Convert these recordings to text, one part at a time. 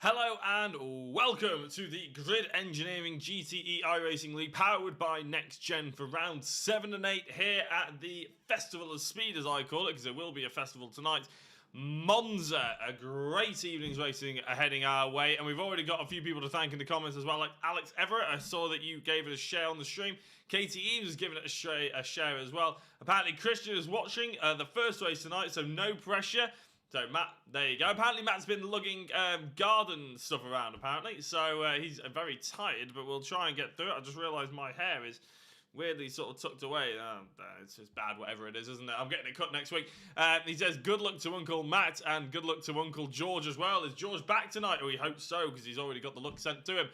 Hello and welcome to the GRID Engineering GTE iRacing League powered by NXTGEN for round 7 and 8 here at the Festival of Speed, as I call it, because there will be a festival tonight. Monza, a great evening's racing heading our way, and we've already got a few people to thank in the comments as well, like Alex Everett. I saw that you gave it a share on the stream. Katie Eames has given it a share as well. Apparently Christian is watching the first race tonight, so no pressure. So Matt, there you go. Apparently Matt's been lugging garden stuff around, apparently. So he's very tired, but we'll try and get through it. I just realised my hair is weirdly sort of tucked away. It's just bad, whatever it is, isn't it? I'm getting it cut next week. He says, good luck to Uncle Matt and good luck to Uncle George as well. Is George back tonight? Oh, we hope so, because he's already got the look sent to him.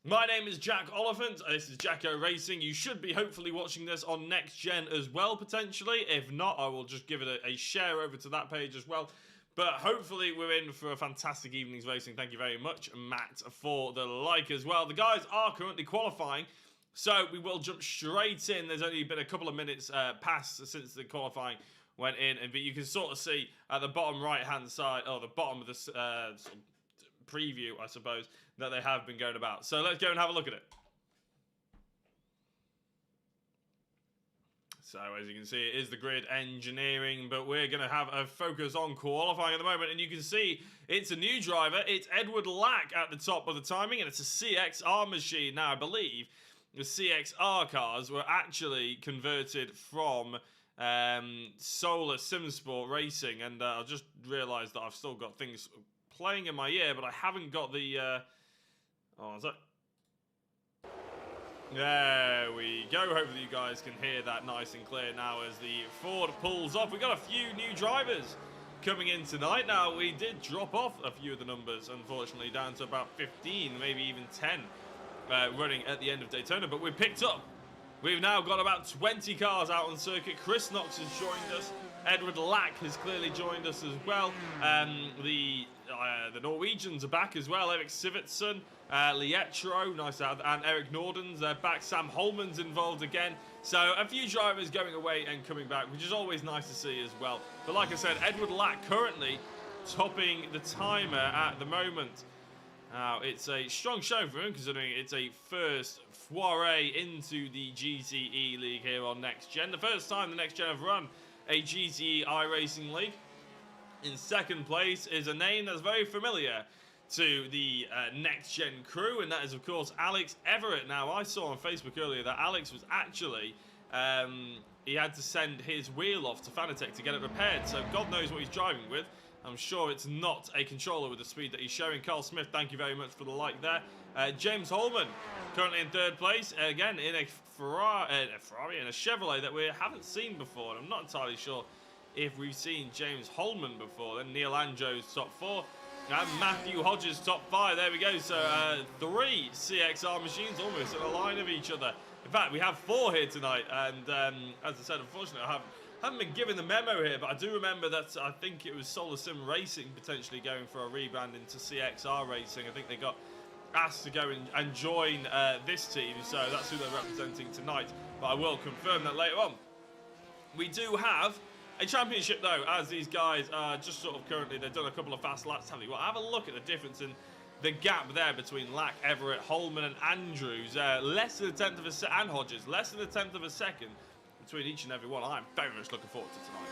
My name is Jack Oliphant. This is Jacko Racing. You should be hopefully watching this on NXTGEN as well, potentially. If not, I will just give it a share over to that page as well. But hopefully we're in for a fantastic evening's racing. Thank you very much, Matt, for the like as well. The guys are currently qualifying, so we will jump straight in. There's only been a couple of minutes passed since the qualifying went in, but you can sort of see at the bottom right-hand side, or the bottom of this sort of preview, I suppose, that they have been going about. So let's go and have a look at it. So, as you can see, it is the GRID Engineering, but we're going to have a focus on qualifying at the moment, and you can see it's a new driver. It's Edward Lack at the top of the timing, and it's a CXR machine. Now, I believe the CXR cars were actually converted from Solar SimSport Racing, and I just realised that I've still got things playing in my ear, but I haven't got the... oh, is that... There we go. Hopefully you guys can hear that nice and clear now as the Ford pulls off. We've got a few new drivers coming in tonight. Now, we did drop off a few of the numbers, unfortunately, down to about 15, maybe even 10 running at the end of Daytona, but we've picked up. We've now got about 20 cars out on circuit. Chris Knox has joined us. Edward Lack has clearly joined us as well. The Norwegians are back as well. Erik Sivertsen, Lietro, nice out, and Eric Norden's back. Sam Holman's involved again. So a few drivers going away and coming back, which is always nice to see as well. But like I said, Edward Lack currently topping the timer at the moment. Now, it's a strong show for him, considering it's a first foray into the GTE League here on NXTGEN. The first time the NXTGEN have run a GTE iRacing League. In second place is a name that's very familiar to the NXTGEN crew, and that is, of course, Alex Everett. Now, I saw on Facebook earlier that Alex was actually... he had to send his wheel off to Fanatec to get it repaired, so God knows what he's driving with. I'm sure it's not a controller with the speed that he's showing. Carl Smith, thank you very much for the like there. James Holman, currently in third place, again in a Ferrari, in a Chevrolet that we haven't seen before. And I'm not entirely sure if we've seen James Holman before. Then Neil Anjo's top 4. And Matthew Hodges top 5. There we go. So 3 CXR machines almost in a line of each other. In fact, we have 4 here tonight. And as I said, unfortunately, I haven't been given the memo here, but I do remember that I think it was Solar Sim Racing potentially going for a rebrand into CXR Racing. I think they got asked to go and join this team, so that's who they're representing tonight. But I will confirm that later on. We do have a championship, though, as these guys are just sort of currently, they've done a couple of fast laps. Have a look at the difference in the gap there between Lack, Everett, Holman, and Andrews. Less than a tenth of a second, and Hodges, less than a tenth of a second between each and every one. I'm very much looking forward to tonight.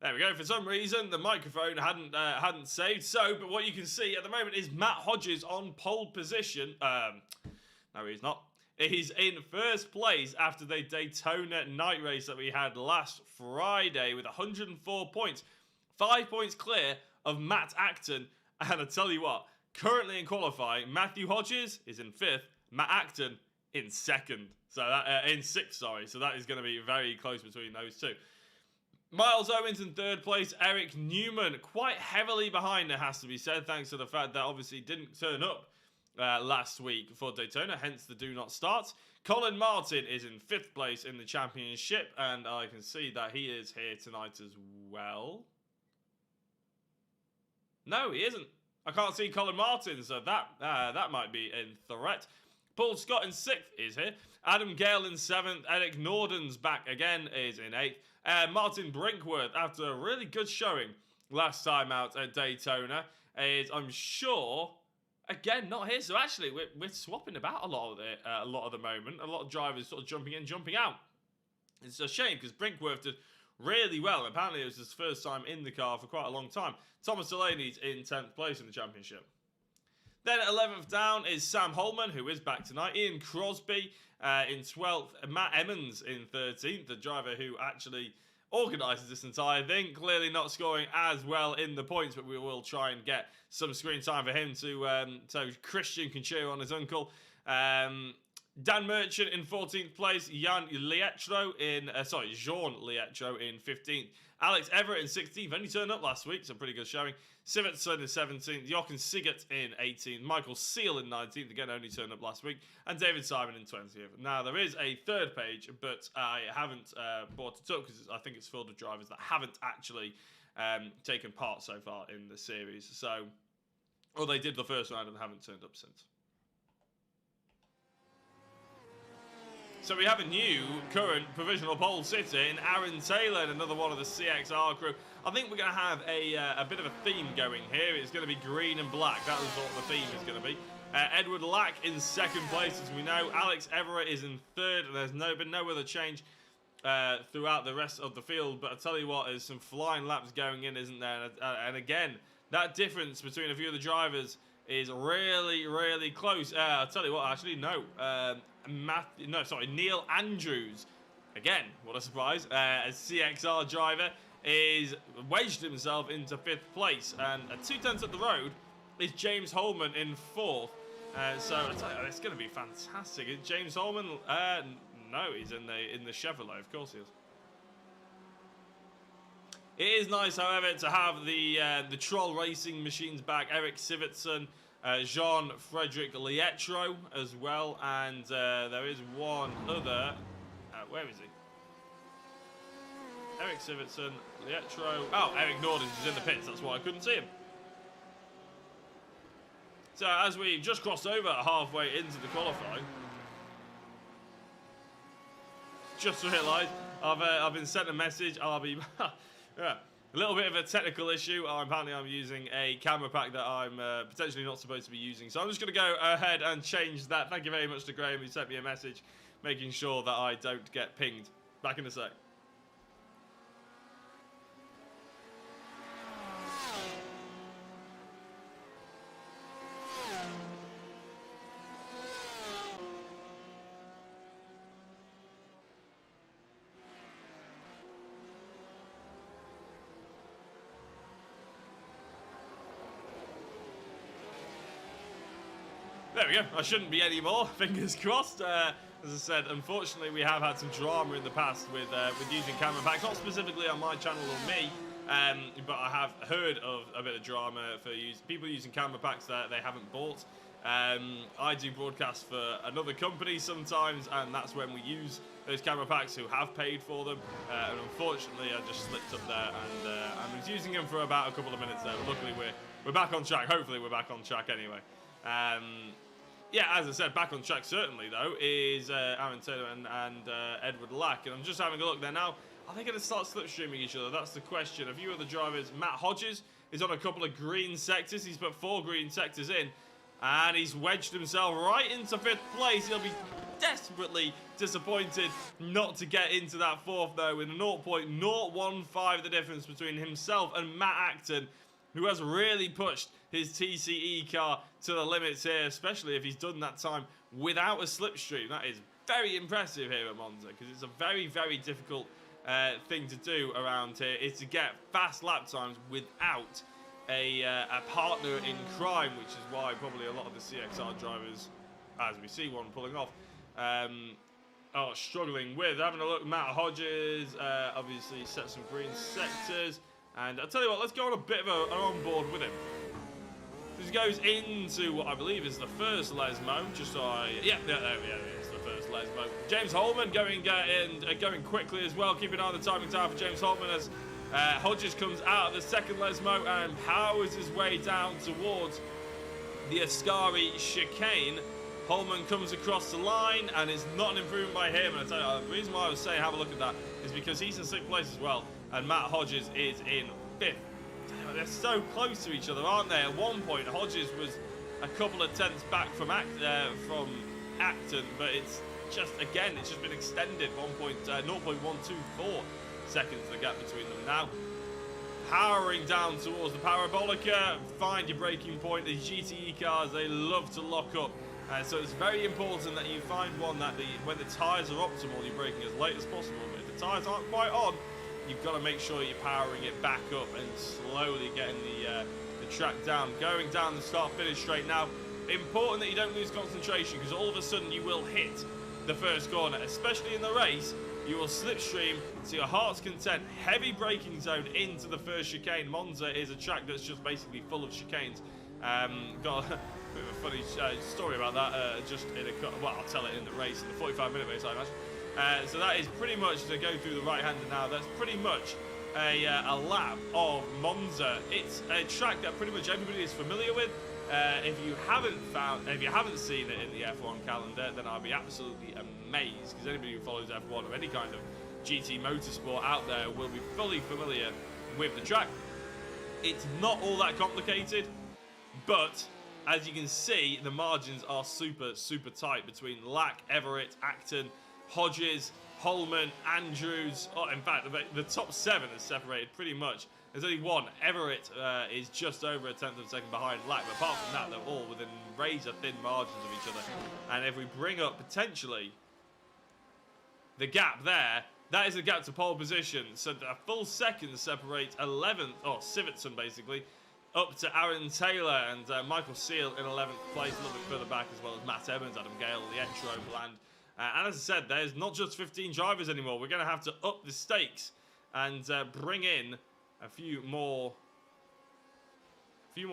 There we go. For some reason, the microphone hadn't saved. So, but what you can see at the moment is Matt Hodges on pole position. No, he's not. He's in first place after the Daytona night race that we had last Friday with 104 points. 5 points clear of Matt Acton. And I tell you what, currently in qualifying, Matthew Hodges is in 5th, Matt Acton in 2nd. So that in 6th, sorry. So that is going to be very close between those two. Miles Owens in 3rd place. Eric Newman quite heavily behind, it has to be said, thanks to the fact that obviously didn't turn up last week for Daytona, hence the do not start. Colin Martin is in 5th place in the championship, and I can see that he is here tonight as well. No, he isn't. I can't see Colin Martin, so that might be in threat. Paul Scott in 6th is here. Adam Gale in 7th. Eric Norden's back again, is in 8th. Martin Brinkworth, after a really good showing last time out at Daytona, is, I'm sure, again, not here. So actually, we're swapping about a lot of the moment. A lot of drivers sort of jumping in, jumping out. It's a shame because Brinkworth did really well. Apparently, it was his first time in the car for quite a long time. Thomas Delaney's in 10th place in the championship. Then at 11th down is Sam Holman, who is back tonight. Ian Crosby in 12th. Matt Emmons in 13th, the driver who actually organises this entire thing. Clearly not scoring as well in the points, but we will try and get some screen time for him so Christian can cheer on his uncle. Dan Merchant in 14th place. Jean Lietro in 15th. Alex Everett in 16th. Only turned up last week, so pretty good showing. Sivertson in 17th. Jochen Sigert in 18th. Michael Seal in 19th. Again, only turned up last week. And David Simon in 20th. Now, there is a third page, but I haven't brought it up because I think it's filled with drivers that haven't actually taken part so far in the series. So, or they did the first round and haven't turned up since. So we have a new current provisional pole sitter in Aaron Taylor, another one of the CXR crew. I think we're going to have a bit of a theme going here. It's going to be green and black. That is what the theme is going to be. Edward Lack in 2nd place, as we know. Alex Everett is in 3rd, and there's been no other change throughout the rest of the field. But I tell you what, there's some flying laps going in, isn't there? And again, that difference between a few of the drivers is really, really close. I'll tell you what, actually, no. Neil Andrews, again, what a surprise, a CXR driver, is wedged himself into 5th place, and 2 tenths up the road is James Holman in 4th. So I tell you, it's going to be fantastic. Is James Holman? No, he's in the Chevrolet. Of course he is. It is nice, however, to have the Troll Racing machines back. Eric Sivertson, Jean-Frederic Lietro as well, and there is one other. Where is he? Eric Sivertson, Lietro. Oh, Eric Norden is in the pits. That's why I couldn't see him. So as we just crossed over halfway into the qualifying, just realised I've been sent a message. I'll be yeah. A little bit of a technical issue. Apparently I'm using a camera pack that I'm potentially not supposed to be using. So I'm just going to go ahead and change that. Thank you very much to Graham, who sent me a message making sure that I don't get pinged. Back in a sec. There we go. I shouldn't be anymore. Fingers crossed. As I said, unfortunately, we have had some drama in the past with using camera packs, not specifically on my channel or me, but I have heard of a bit of drama for people using camera packs that they haven't bought. I do broadcast for another company sometimes, and that's when we use those camera packs who have paid for them. And unfortunately, I just slipped up there, and I was using them for about a couple of minutes there. But luckily, we're back on track. Hopefully, we're back on track anyway. Yeah, as I said, back on track certainly, though, is Aaron Taylor and Edward Lack. And I'm just having a look there now. Are they going to start slipstreaming each other? That's the question. A few of the drivers, Matt Hodges is on a couple of green sectors. He's put 4 green sectors in, and he's wedged himself right into 5th place. He'll be desperately disappointed not to get into that 4th, though, with a 0.015 the difference between himself and Matt Acton, who has really pushed his TCE car to the limits here, especially if he's done that time without a slipstream. That is very impressive here at Monza, because it's a very, very difficult thing to do around here, is to get fast lap times without a partner in crime, which is why probably a lot of the CXR drivers, as we see one pulling off, are struggling with. Having a look, Matt Hodges obviously set some green sectors. And I'll tell you what, let's go on a bit of an on-board with him. He goes into what I believe is the first Lesmo. Just so yeah, there it is, the first Lesmo. James Holman going quickly as well. Keep an eye on the timing tower for James Holman as Hodges comes out of the second Lesmo and powers his way down towards the Ascari chicane. Holman comes across the line, and it's not an improvement by him. And I tell you, the reason why I was saying have a look at that is because he's in 6th place as well, and Matt Hodges is in 5th. They're so close to each other, aren't they? At one point, Hodges was a couple of tenths back from Acton, but it's just, again, it's just been extended. 0.124 seconds the gap between them now. Powering down towards the Parabolica, find your braking point. These GTE cars, they love to lock up. So it's very important that you find one that when the tyres are optimal, you're braking as late as possible. But if the tyres aren't quite on, you've got to make sure you're powering it back up and slowly getting the track down. Going down the start-finish straight now. Important that you don't lose concentration, because all of a sudden you will hit the first corner, especially in the race. You will slipstream to your heart's content. Heavy braking zone into the first chicane. Monza is a track that's just basically full of chicanes. Got a bit of a funny story about that. Well, I'll tell it in the race, in the 45-minute race, I imagine. So that is pretty much, to go through the right-hander now, that's pretty much a lap of Monza. It's a track that pretty much everybody is familiar with. If you haven't seen it in the F1 calendar, then I'll be absolutely amazed, because anybody who follows F1 or any kind of GT motorsport out there will be fully familiar with the track. It's not all that complicated, but as you can see, the margins are super, super tight between Lack, Everett, Acton, Hodges, Holman, Andrews. Oh, in fact, the top 7 is separated pretty much. There's only one. Everett is just over a tenth of a second behind Lack, but apart from that, they're all within razor-thin margins of each other. And if we bring up potentially the gap there, that is the gap to pole position. So a full second separates 11th, or Sivertson basically, up to Aaron Taylor and Michael Seal in 11th place, a little bit further back, as well as Matt Evans, Adam Gale, Lietro, Bland. And as I said, there's not just 15 drivers anymore. We're going to have to up the stakes and bring in a few more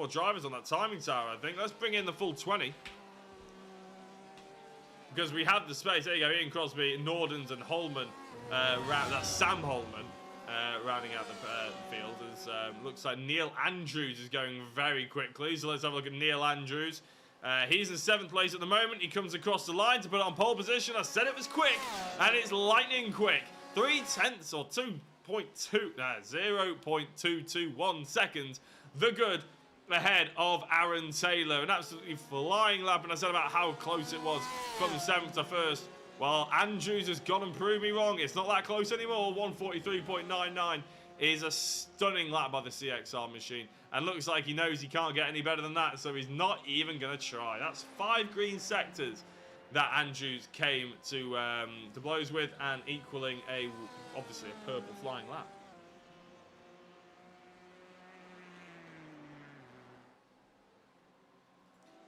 drivers on that timing tower, I think. Let's bring in the full 20. Because we have the space. There you go, Ian Crosby, Nordens and Holman. That's Sam Holman rounding out the field. Looks like Neil Andrews is going very quickly. So let's have a look at Neil Andrews. He's in 7th place at the moment. He comes across the line to put it on pole position. I said it was quick, and it's lightning quick. 3 tenths or 0.221 seconds. The good ahead of Aaron Taylor. An absolutely flying lap, and I said about how close it was from 7th to 1st. Well, Andrews has gone and proved me wrong. It's not that close anymore. 143.99 is a stunning lap by the CXR machine. And looks like he knows he can't get any better than that, so he's not even going to try. That's 5 green sectors that Andrews came to blows with, and equaling obviously a purple flying lap.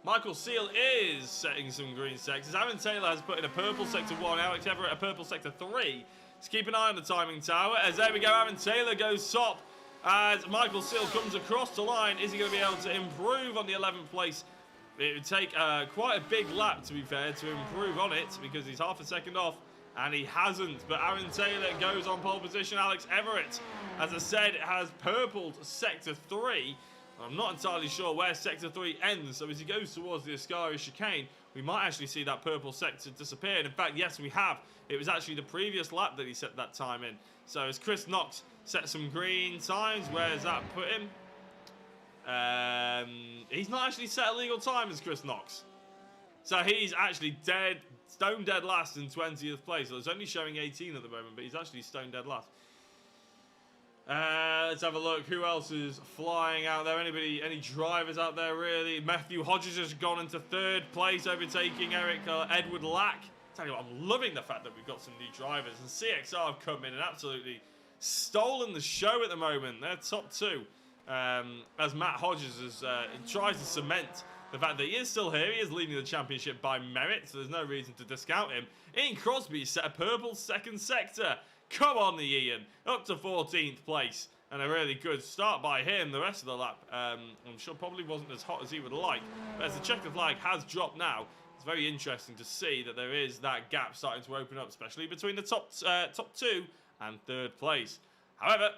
Michael Seal is setting some green sectors. Aaron Taylor has put in a purple sector 1. Alex Everett a purple sector 3. Let's keep an eye on the timing tower. As there we go, Aaron Taylor goes top as Michael Seal comes across the line. Is he going to be able to improve on the 11th place? It would take quite a big lap, to be fair, to improve on it, because he's half a second off, and he hasn't. But Aaron Taylor goes on pole position. Alex Everett, as I said, has purpled sector 3. I'm not entirely sure where sector 3 ends, so as he goes towards the Ascari chicane, we might actually see that purple sector disappear. And in fact, yes, we have. It was actually the previous lap that he set that time in. So as Chris Knox set some green times, where does that put him? He's not actually set a legal time as Chris Knox. So he's actually stone dead last in 20th place. So it's only showing 18 at the moment, but he's actually stone dead last. Let's have a look. Who else is flying out there? Any drivers out there, really? Matthew Hodges has gone into 3rd place, overtaking Edward Lack. Tell you what, I'm loving the fact that we've got some new drivers. And CXR have come in and absolutely stolen the show at the moment. They're top 2. As Matt Hodges tries to cement the fact that he is still here. He is leading the championship by merit, so there's no reason to discount him. Ian Crosby set a purple 2nd sector. Come on, the Ian. Up to 14th place. And a really good start by him. The rest of the lap, I'm sure probably wasn't as hot as he would like. But as the checkered flag has dropped now, it's very interesting to see that there is that gap starting to open up, especially between the top 2 and 3rd place. However,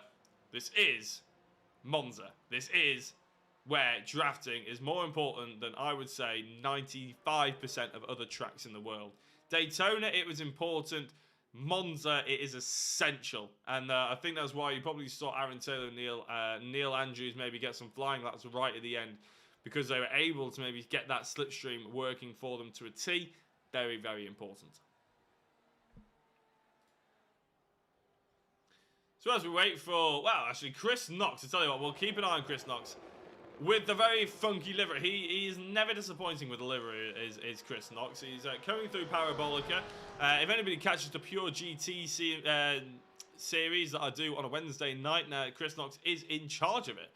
This is Monza. This is where drafting is more important than, I would say, 95% of other tracks in the world. Daytona, it was important. Monza, it is essential. And I think that's why you probably saw Aaron Taylor and Neil Andrews maybe get some flying laps right at the end, because they were able to maybe get that slipstream working for them to a T. Very, very important. So as we wait for, well, actually, Chris Knox, I tell you what, we'll keep an eye on Chris Knox. With the very funky livery, he is never disappointing with the livery, is Chris Knox. He's coming through Parabolica. If anybody catches the Pure GT series that I do on a Wednesday night, now Chris Knox is in charge of it.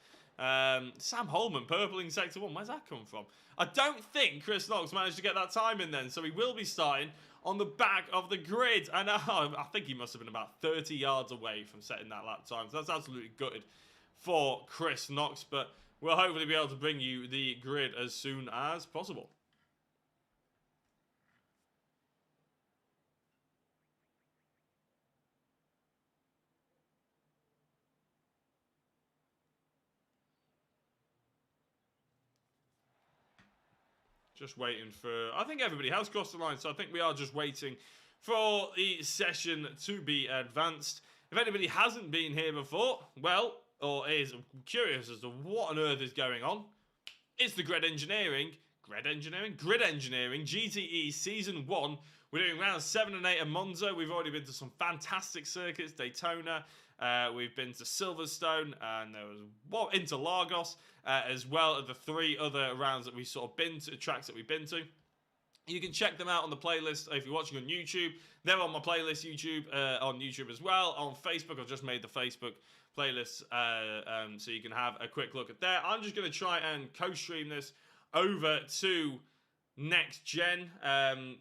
Sam Holman, purpling Sector 1. Where's that come from? I don't think Chris Knox managed to get that time in then, so he will be starting on the back of the grid. And I think he must have been about 30 yards away from setting that lap time. So that's absolutely gutted for Chris Knox, but we'll hopefully be able to bring you the grid as soon as possible. Just waiting for, I think everybody has crossed the line, so I think we are just waiting for the session to be advanced. If anybody hasn't been here before, well, or is curious as to what on earth is going on, it's the GRID Engineering GTE Season 1. We're doing rounds 7 and 8 at Monza. We've already been to some fantastic circuits, Daytona, we've been to Silverstone, and there was Interlagos, as well as the 3 other rounds that we've sort of been to, tracks that we've been to. You can check them out on the playlist if you're watching on YouTube. They're on my playlist on YouTube as well. On Facebook, I've just made the Facebook playlist, so you can have a quick look at there. I'm just going to try and co-stream this over to NXTGEN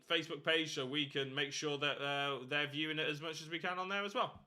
Facebook page, so we can make sure that they're viewing it as much as we can on there as well.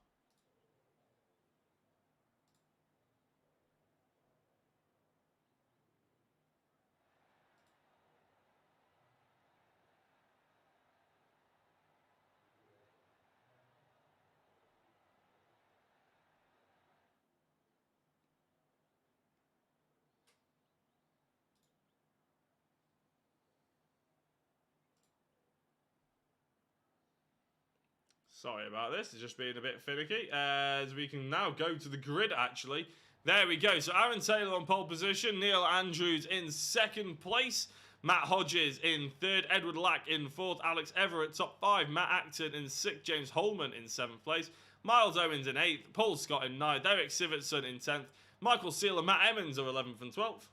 Sorry about this, it's just being a bit finicky. As we can now go to the grid, actually. There we go. So Aaron Taylor on pole position. Neil Andrews in 2nd place. Matt Hodges in 3rd. Edward Lack in 4th. Alex Everett top 5. Matt Acton in 6th. James Holman in 7th place. Miles Owens in 8th. Paul Scott in 9th. Eric Sivertson in 10th. Michael Seal and Matt Emmons are 11th and 12th.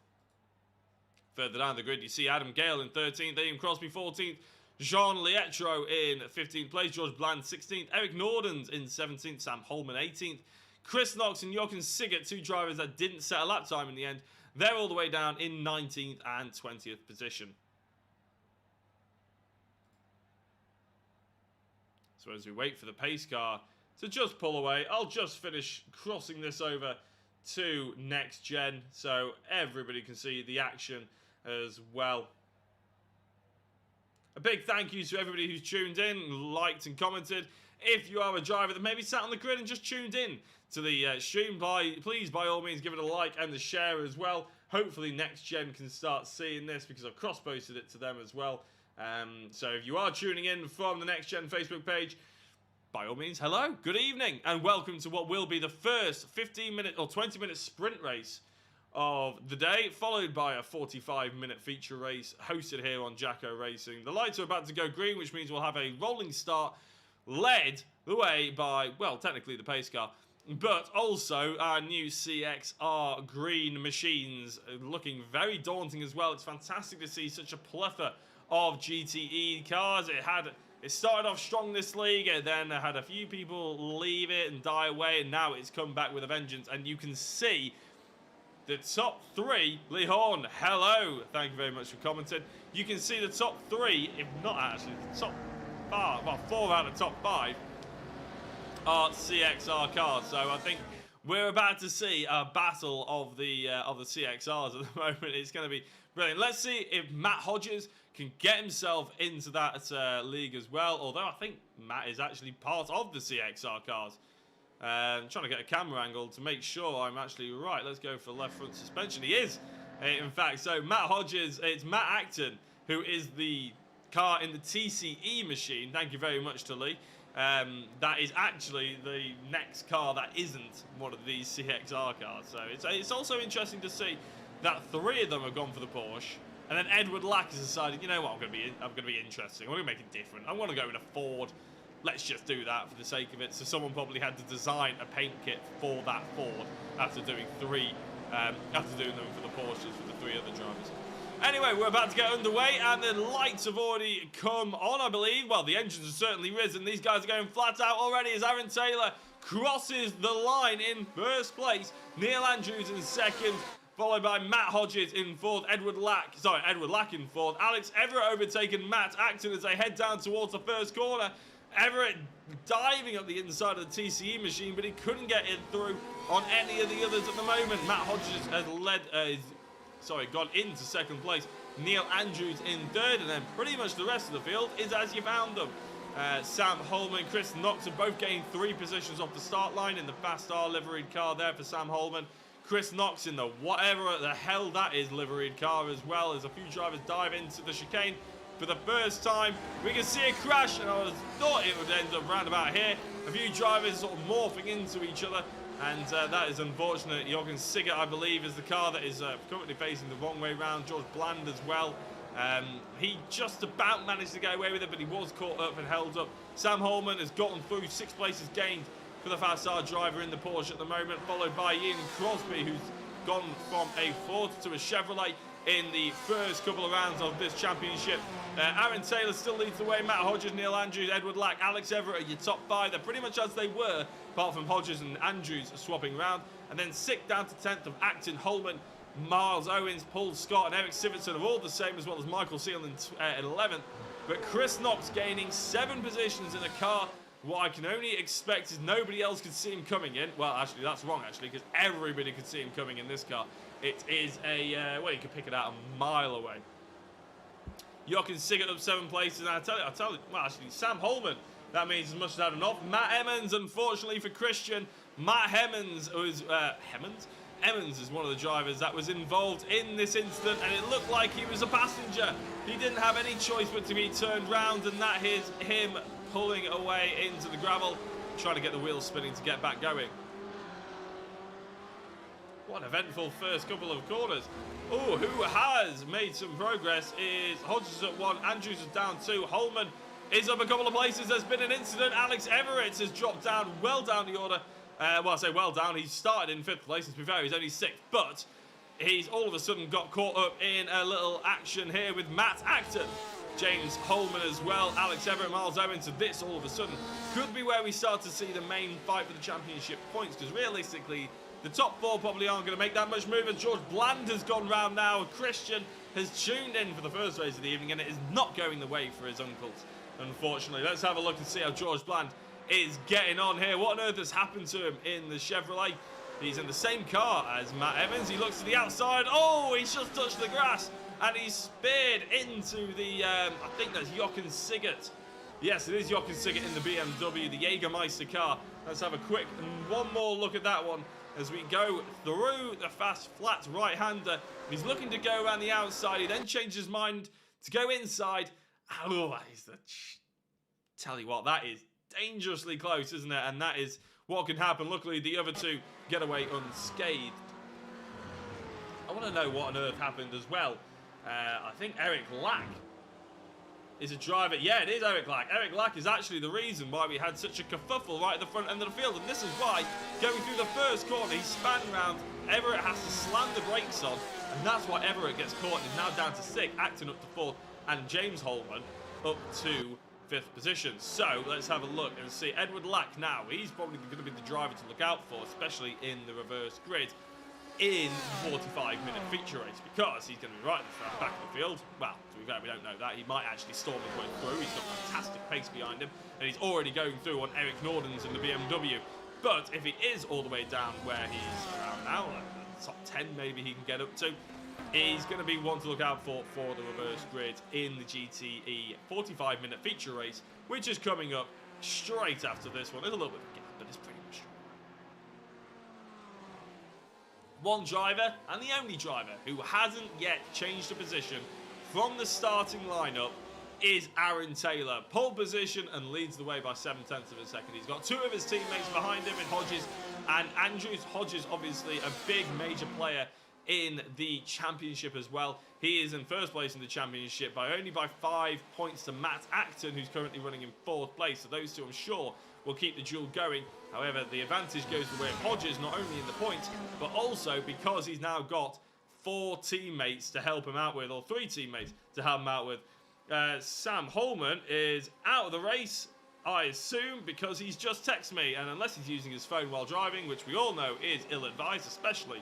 Further down the grid, you see Adam Gale in 13th. Ian Crosby 14th. Jean Lietro in 15th place, George Bland 16th, Eric Nordens in 17th, Sam Holman 18th, Chris Knox and Jochen Sigert, 2 drivers that didn't set a lap time in the end. They're all the way down in 19th and 20th position. So as we wait for the pace car to just pull away, I'll just finish crossing this over to NXTGEN so everybody can see the action as well. A big thank you to everybody who's tuned in, liked and commented. If you are a driver that maybe sat on the grid and just tuned in to the stream, please by all means give it a like and a share as well. Hopefully NXTGEN can start seeing this because I've cross-posted it to them as well. So if you are tuning in from the NXTGEN Facebook page, by all means, hello, good evening, and welcome to what will be the first 15-minute or 20-minute sprint race of the day, followed by a 45-minute feature race hosted here on Jacko Racing. The lights are about to go green, which means we'll have a rolling start led the way by, well, technically the pace car, but also our new CXR green machines, looking very daunting as well. It's fantastic to see such a plethora of GTE cars. It started off strong this league, and then I had a few people leave it and die away, and now it's come back with a vengeance, and you can see the top 3, Lee Horn, hello, thank you very much for commenting. You can see the top 3, if not actually, the top 5, well, 4 out of the top 5 are CXR cars. So I think we're about to see a battle of the CXRs at the moment. It's going to be brilliant. Let's see if Matt Hodges can get himself into that league as well, although I think Matt is actually part of the CXR cars. Trying to get a camera angle to make sure I'm actually right. Let's go for left front suspension. He is, in fact. So Matt Hodges, it's Matt Acton, who is the car in the TCE machine. Thank you very much to Lee. That is actually the next car that isn't one of these CXR cars. So it's also interesting to see that 3 of them have gone for the Porsche, and then Edward Lack has decided, you know what, I'm going to be interesting. I'm going to make it different. I want to go in a Ford. Let's just do that for the sake of it. So someone probably had to design a paint kit for that Ford after doing them for the Porsches for the 3 other drivers. Anyway, we're about to get underway, and the lights have already come on, I believe. Well, the engines have certainly risen. These guys are going flat out already as Aaron Taylor crosses the line in first place. Neil Andrews in second, followed by Matt Hodges in fourth. Edward Lack in fourth. Alex Everett overtaking Matt Acton as they head down towards the first corner. Everett diving up the inside of the TCE machine, but he couldn't get it through on any of the others at the moment. Matt Hodges has gone into second place. Neil Andrews in third, and then pretty much the rest of the field is as you found them. Sam Holman, Chris Knox have both gained 3 positions off the start line in the Fast R liveried car there for Sam Holman. Chris Knox in the whatever the hell that is liveried car as well, as a few drivers dive into the chicane. For the first time, we can see a crash, and I thought it would end up round about here. A few drivers sort of morphing into each other, and that is unfortunate. Jochen Siggert, I believe, is the car that is currently facing the wrong way round. George Bland as well. He just about managed to get away with it, but he was caught up and held up. Sam Holman has gotten through, 6 places gained for the Fast R driver in the Porsche at the moment, followed by Ian Crosby, who's gone from a Ford to a Chevrolet in the first couple of rounds of this championship. Aaron Taylor still leads the way. Matt Hodges, Neil Andrews, Edward Lack, Alex Everett are your top 5. They're pretty much as they were, apart from Hodges and Andrews swapping around. And then 6th down to 10th of Acton, Holman, Miles Owens, Paul Scott and Eric Sivertson are all the same, as well as Michael Seal in 11th. But Chris Knox gaining 7 positions in a car. What I can only expect is nobody else could see him coming in. Well, actually, that's wrong, actually, because everybody could see him coming in this car. It is well, you can pick it out a mile away. Jochen Siggert up 7 places, and I tell you, well, actually, Sam Holman, that means as much as had enough. Matt Emmons, unfortunately for Christian, Matt Emmons was, Emmons is one of the drivers that was involved in this incident, and it looked like he was a passenger. He didn't have any choice but to be turned round, and that is him pulling away into the gravel, trying to get the wheels spinning to get back going. What an eventful first couple of corners. Oh, who has made some progress is Hodges at 1, Andrews is down 2, Holman is up a couple of places. There's been an incident. Alex Everett has dropped down, well down the order. Well, I say well down. He started in 5th place. To be fair, he's only 6th, but he's all of a sudden got caught up in a little action here with Matt Acton. James Holman as well, Alex Everett, Miles Owens. So this all of a sudden could be where we start to see the main fight for the championship points, because realistically, the top 4 probably aren't going to make that much movement. George Bland has gone round now. Christian has tuned in for the first race of the evening, and it is not going the way for his uncles, unfortunately. Let's have a look and see how George Bland is getting on here. What on earth has happened to him in the Chevrolet? He's in the same car as Matt Evans. He looks to the outside. Oh, he's just touched the grass, and he's speared into the, I think that's Jochen Siggert. Yes, it is Jochen Siggert in the BMW, the Jägermeister car. Let's have a quick one more look at that one as we go through the fast flat right-hander. He's looking to go around the outside. He then changes his mind to go inside. Oh, that is the... Tell you what, that is dangerously close, isn't it? And that is what can happen. Luckily, the other 2 get away unscathed. I want to know what on earth happened as well. I think Eric Lack is a driver. Yeah, it is Eric Lack. Eric Lack is actually the reason why we had such a kerfuffle right at the front end of the field. And this is why, going through the first corner, he span round. Everett has to slam the brakes on. And that's why Everett gets caught. He's now down to 6th, Acton up to 4th, and James Holman up to 5th position. So let's have a look and see. Edward Lack now, he's probably going to be the driver to look out for, especially in the reverse grid in 45-minute feature race, because he's going to be right at the back of the field. Well, to be fair, we don't know that. He might actually storm his way through. He's got fantastic pace behind him, and he's already going through on Eric Norden's in the BMW. But if he is all the way down where he's around now, like the top 10 maybe he can get up to, he's going to be one to look out for the reverse grid in the GTE 45-minute feature race, which is coming up straight after this one. There's a little bit of a gap, but it's pretty much straight. One driver, and the only driver, who hasn't yet changed a position from the starting lineup is Aaron Taylor. Pole position and leads the way by 0.7 of a second. He's got 2 of his teammates behind him in Hodges and Andrews. Hodges, obviously, a big major player in the championship as well. He is in first place in the championship only by 5 points to Matt Acton, who's currently running in 4th place. So those two, I'm sure, will keep the duel going. However, the advantage goes the way of Hodges, not only in the points, but also because he's now got 4 teammates to help him out with, or 3 teammates to help him out with. Sam Holman is out of the race, I assume, because he's just texted me, and unless he's using his phone while driving, which we all know is ill-advised, especially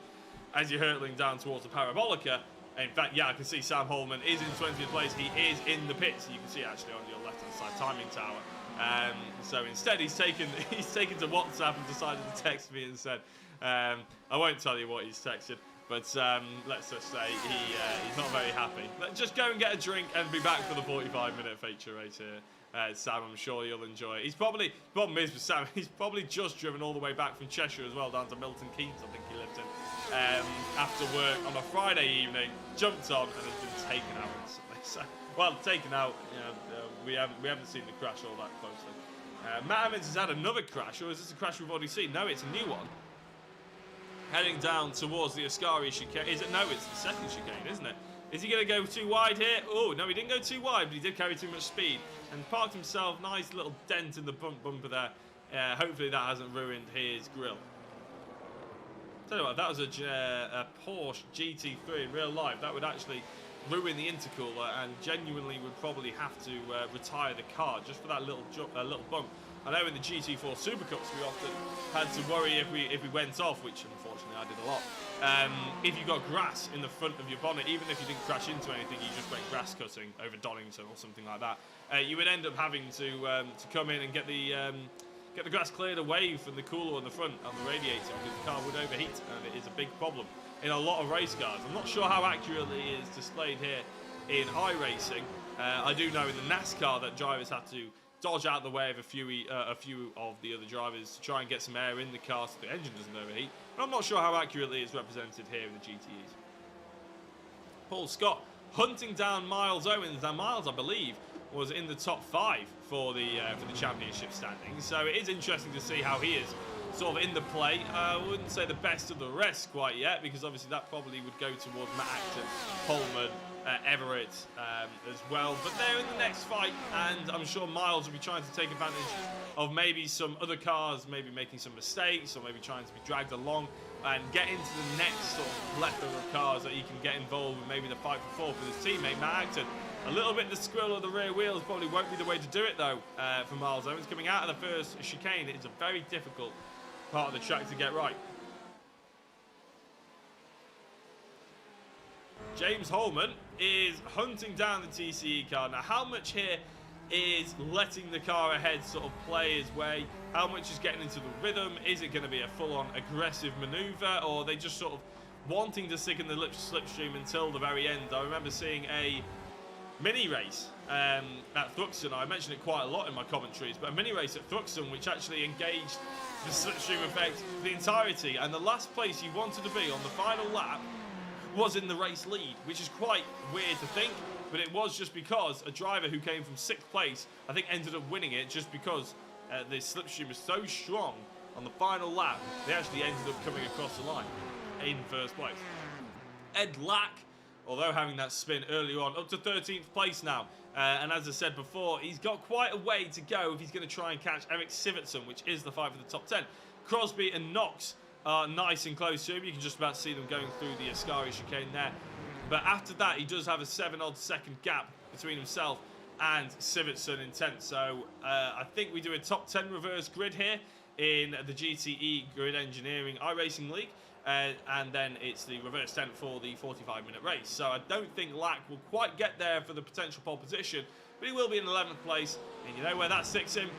as you're hurtling down towards the Parabolica. In fact, yeah, I can see Sam Holman is in 20th place. He is in the pits. You can see actually on your left-hand side timing tower. So instead, he's taken to WhatsApp and decided to text me and said, I won't tell you what he's texted, but let's just say he's not very happy. But just go and get a drink and be back for the 45-minute feature race here. Sam, I'm sure you'll enjoy it. Problem is with Sam, he's probably just driven all the way back from Cheshire as well, down to Milton Keynes, I think he lived in, after work on a Friday evening, jumped on and has been taken out instantly. So, well, taken out, you know, we haven't seen the crash all that closely. Matt Evans has had another crash, or is this a crash we've already seen? No, it's a new one. Heading down towards the Ascari chicane. No, it's the second chicane, isn't it? Is he going to go too wide here? Oh, no, he didn't go too wide, but he did carry too much speed. And parked himself, nice little dent in the bumper there. Hopefully that hasn't ruined his grille. Tell you what, if that was a Porsche GT3 in real life, that would actually ruin the intercooler and genuinely would probably have to retire the car just for that little bump. I know in the GT4 Super Cups we often had to worry if we went off, which unfortunately I did a lot. If you got grass in the front of your bonnet, even if you didn't crash into anything, you just went grass cutting over Donington or something like that, you would end up having to come in and get the grass cleared away from the cooler on the front on the radiator, because the car would overheat, and it is a big problem in a lot of race cars. I'm not sure how accurately it is displayed here in iRacing. I do know in the NASCAR that drivers have to dodge out the way of a few of the other drivers to try and get some air in the car so the engine doesn't overheat. But I'm not sure how accurately it's represented here in the GTEs. Paul Scott hunting down Miles Owens. Now Miles, I believe, was in the top 5 for the championship standings. So it is interesting to see how he is sort of in the play. I wouldn't say the best of the rest quite yet, because obviously that probably would go towards Matt Acton, Holman, Everett as well. But they're in the next fight, and I'm sure Miles will be trying to take advantage of maybe some other cars, maybe making some mistakes, or maybe trying to be dragged along and get into the next sort of plethora of cars that he can get involved with, maybe the fight for 4th with his teammate Matt Acton. A little bit the squirrel of the rear wheels probably won't be the way to do it though for Miles Owens. Coming out of the first chicane, it's a very difficult part of the track to get right. James Holman is hunting down the TCE car. Now, how much here is letting the car ahead sort of play his way? How much is getting into the rhythm? Is it going to be a full-on aggressive manoeuvre, or are they just sort of wanting to stick in the slipstream until the very end? I remember seeing a mini race at Thruxton. I mentioned it quite a lot in my commentaries, but a mini race at Thruxton which actually engaged the slipstream effect for the entirety, and the last place you wanted to be on the final lap was in the race lead, which is quite weird to think, but it was just because a driver who came from 6th place, I think, ended up winning it just because the slipstream was so strong on the final lap, they actually ended up coming across the line in first place. Ed Lack, although having that spin earlier on, up to 13th place now. And as I said before, he's got quite a way to go if he's going to try and catch Eric Sivertson, which is the fight for the top 10. Crosby and Knox are nice and close to him. You can just about see them going through the Ascari chicane there. But after that, he does have a 7-odd second gap between himself and Sivertson in 10th. So I think we do a top 10 reverse grid here in the GTE GRID Engineering iRacing League. And then it's the reverse 10 for the 45-minute race. So I don't think Lack will quite get there for the potential pole position, but he will be in 11th place. And you know where that sticks him?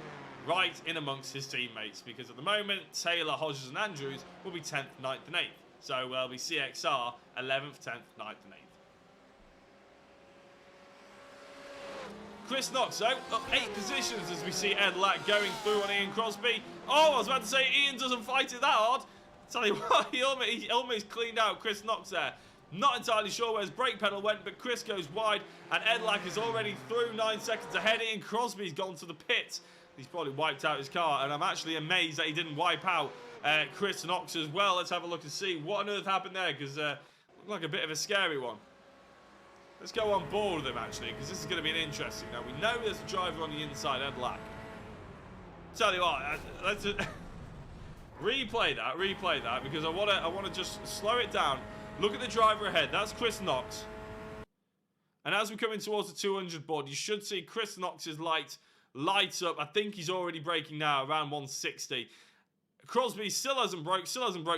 Right in amongst his teammates, because at the moment, Taylor, Hodges and Andrews will be 10th, 9th and 8th. So we'll be CXR 11th, 10th, 9th and 8th. Chris Knox, though, up 8 positions as we see Ed Lack going through on Ian Crosby. Oh, I was about to say Ian doesn't fight it that hard. Tell you what, he almost cleaned out Chris Knox there. Not entirely sure where his brake pedal went, but Chris goes wide, and Edlac is already through 9 seconds ahead. Ian Crosby's gone to the pit. He's probably wiped out his car, and I'm actually amazed that he didn't wipe out Chris Knox as well. Let's have a look and see what on earth happened there, because looked like a bit of a scary one. Let's go on board with him, actually, because this is going to be an interesting. Now, we know there's a driver on the inside, Edlac. Tell you what, let's replay that, because I want to just slow it down. Look at the driver ahead. That's Chris Knox. And as we're coming towards the 200 board, you should see Chris Knox's lights up. I think he's already braking now, around 160. Crosby still hasn't broke.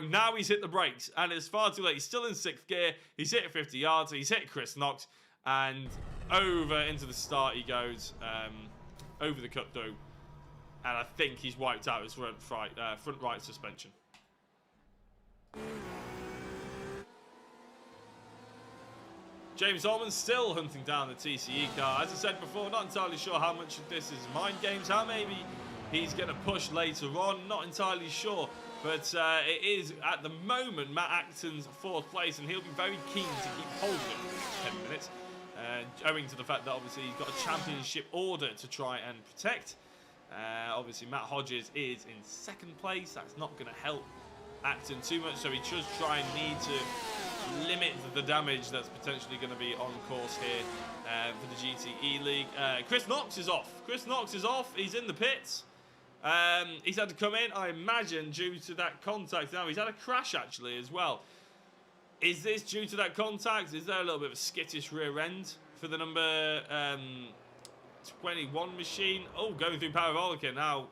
Now he's hit the brakes, and it's far too late. He's still in 6th gear. He's hit 50 yards. He's hit Chris Knox, and over into the start he goes, over the cut through. And I think he's wiped out his front right suspension. James Holman still hunting down the TCE car. As I said before, not entirely sure how much of this is mind games, how maybe he's going to push later on. Not entirely sure. But it is, at the moment, Matt Acton's 4th place, and he'll be very keen to keep hold of it for 10 minutes. Owing to the fact that, obviously, he's got a championship order to try and protect. Obviously, Matt Hodges is in 2nd place. That's not going to help Acton too much, so he should try and need to limit the damage that's potentially going to be on course here for the GTE League. Chris Knox is off. He's in the pits. He's had to come in, I imagine, due to that contact. Now, he's had a crash, actually, as well. Is this due to that contact? Is there a little bit of a skittish rear end for the number 21 machine? Oh, going through Parabolica. Now,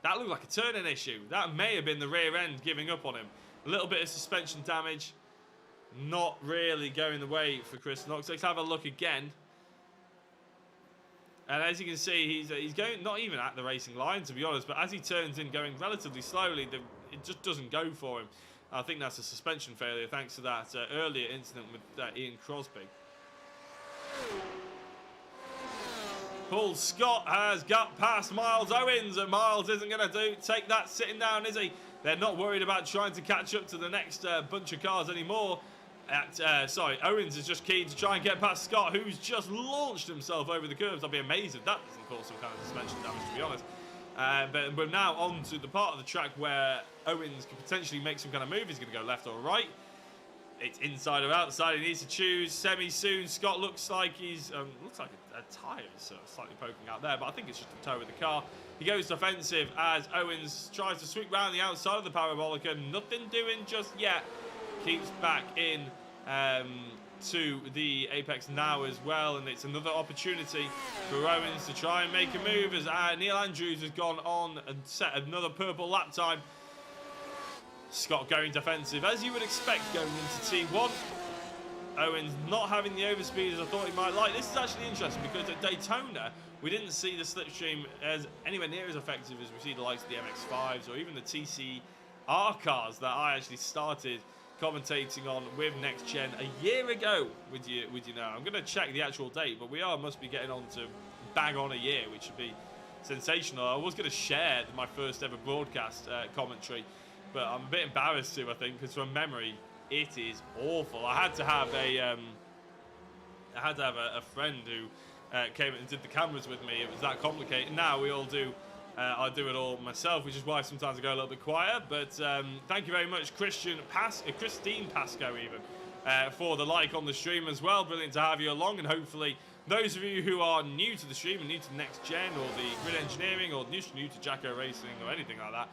that looked like a turning issue. That may have been the rear end giving up on him. A little bit of suspension damage. Not really going the way for Chris Knox. Let's have a look again. And as you can see, he's going not even at the racing line, to be honest. But as he turns in, going relatively slowly, it just doesn't go for him. I think that's a suspension failure, thanks to that earlier incident with Ian Crosby. Paul Scott has got past Miles Owens, and Miles isn't going to take that sitting down, is he? They're not worried about trying to catch up to the next bunch of cars anymore. Owens is just keen to try and get past Scott, who's just launched himself over the curves. I'd be amazed if that doesn't cause some kind of suspension damage, to be honest. But we're now on to the part of the track where Owens can potentially make some kind of move. He's going to go left or right. It's inside or outside. He needs to choose semi-soon. Scott looks like he's looks like a tyre is slightly poking out there, but I think it's just a toe of the car. He goes defensive as Owens tries to sweep round the outside of the Parabolica. Nothing doing just yet. Keeps back in to the apex now as well, and it's another opportunity for Owens to try and make a move as Neil Andrews has gone on and set another purple lap time. Scott going defensive, as you would expect going into T1. Owens not having the overspeed as I thought he might like. This is actually interesting because at Daytona, we didn't see the slipstream as anywhere near as effective as we see the likes of the MX-5s or even the TCR cars that I actually started commentating on with NXTGEN a year ago with you now. I'm going to check the actual date, but must be getting on to bang on a year, which would be sensational. I was going to share my first ever broadcast commentary, but I'm a bit embarrassed to, I think, because from memory, it is awful. I had to have a friend who came and did the cameras with me. It was that complicated. Now we all do. I do it all myself, which is why sometimes I go a little bit quieter. But thank you very much, Christine Pascoe, even, for the like on the stream as well. Brilliant to have you along, and hopefully those of you who are new to the stream and new to NXTGEN or the Grid Engineering or new to Jacko Racing or anything like that,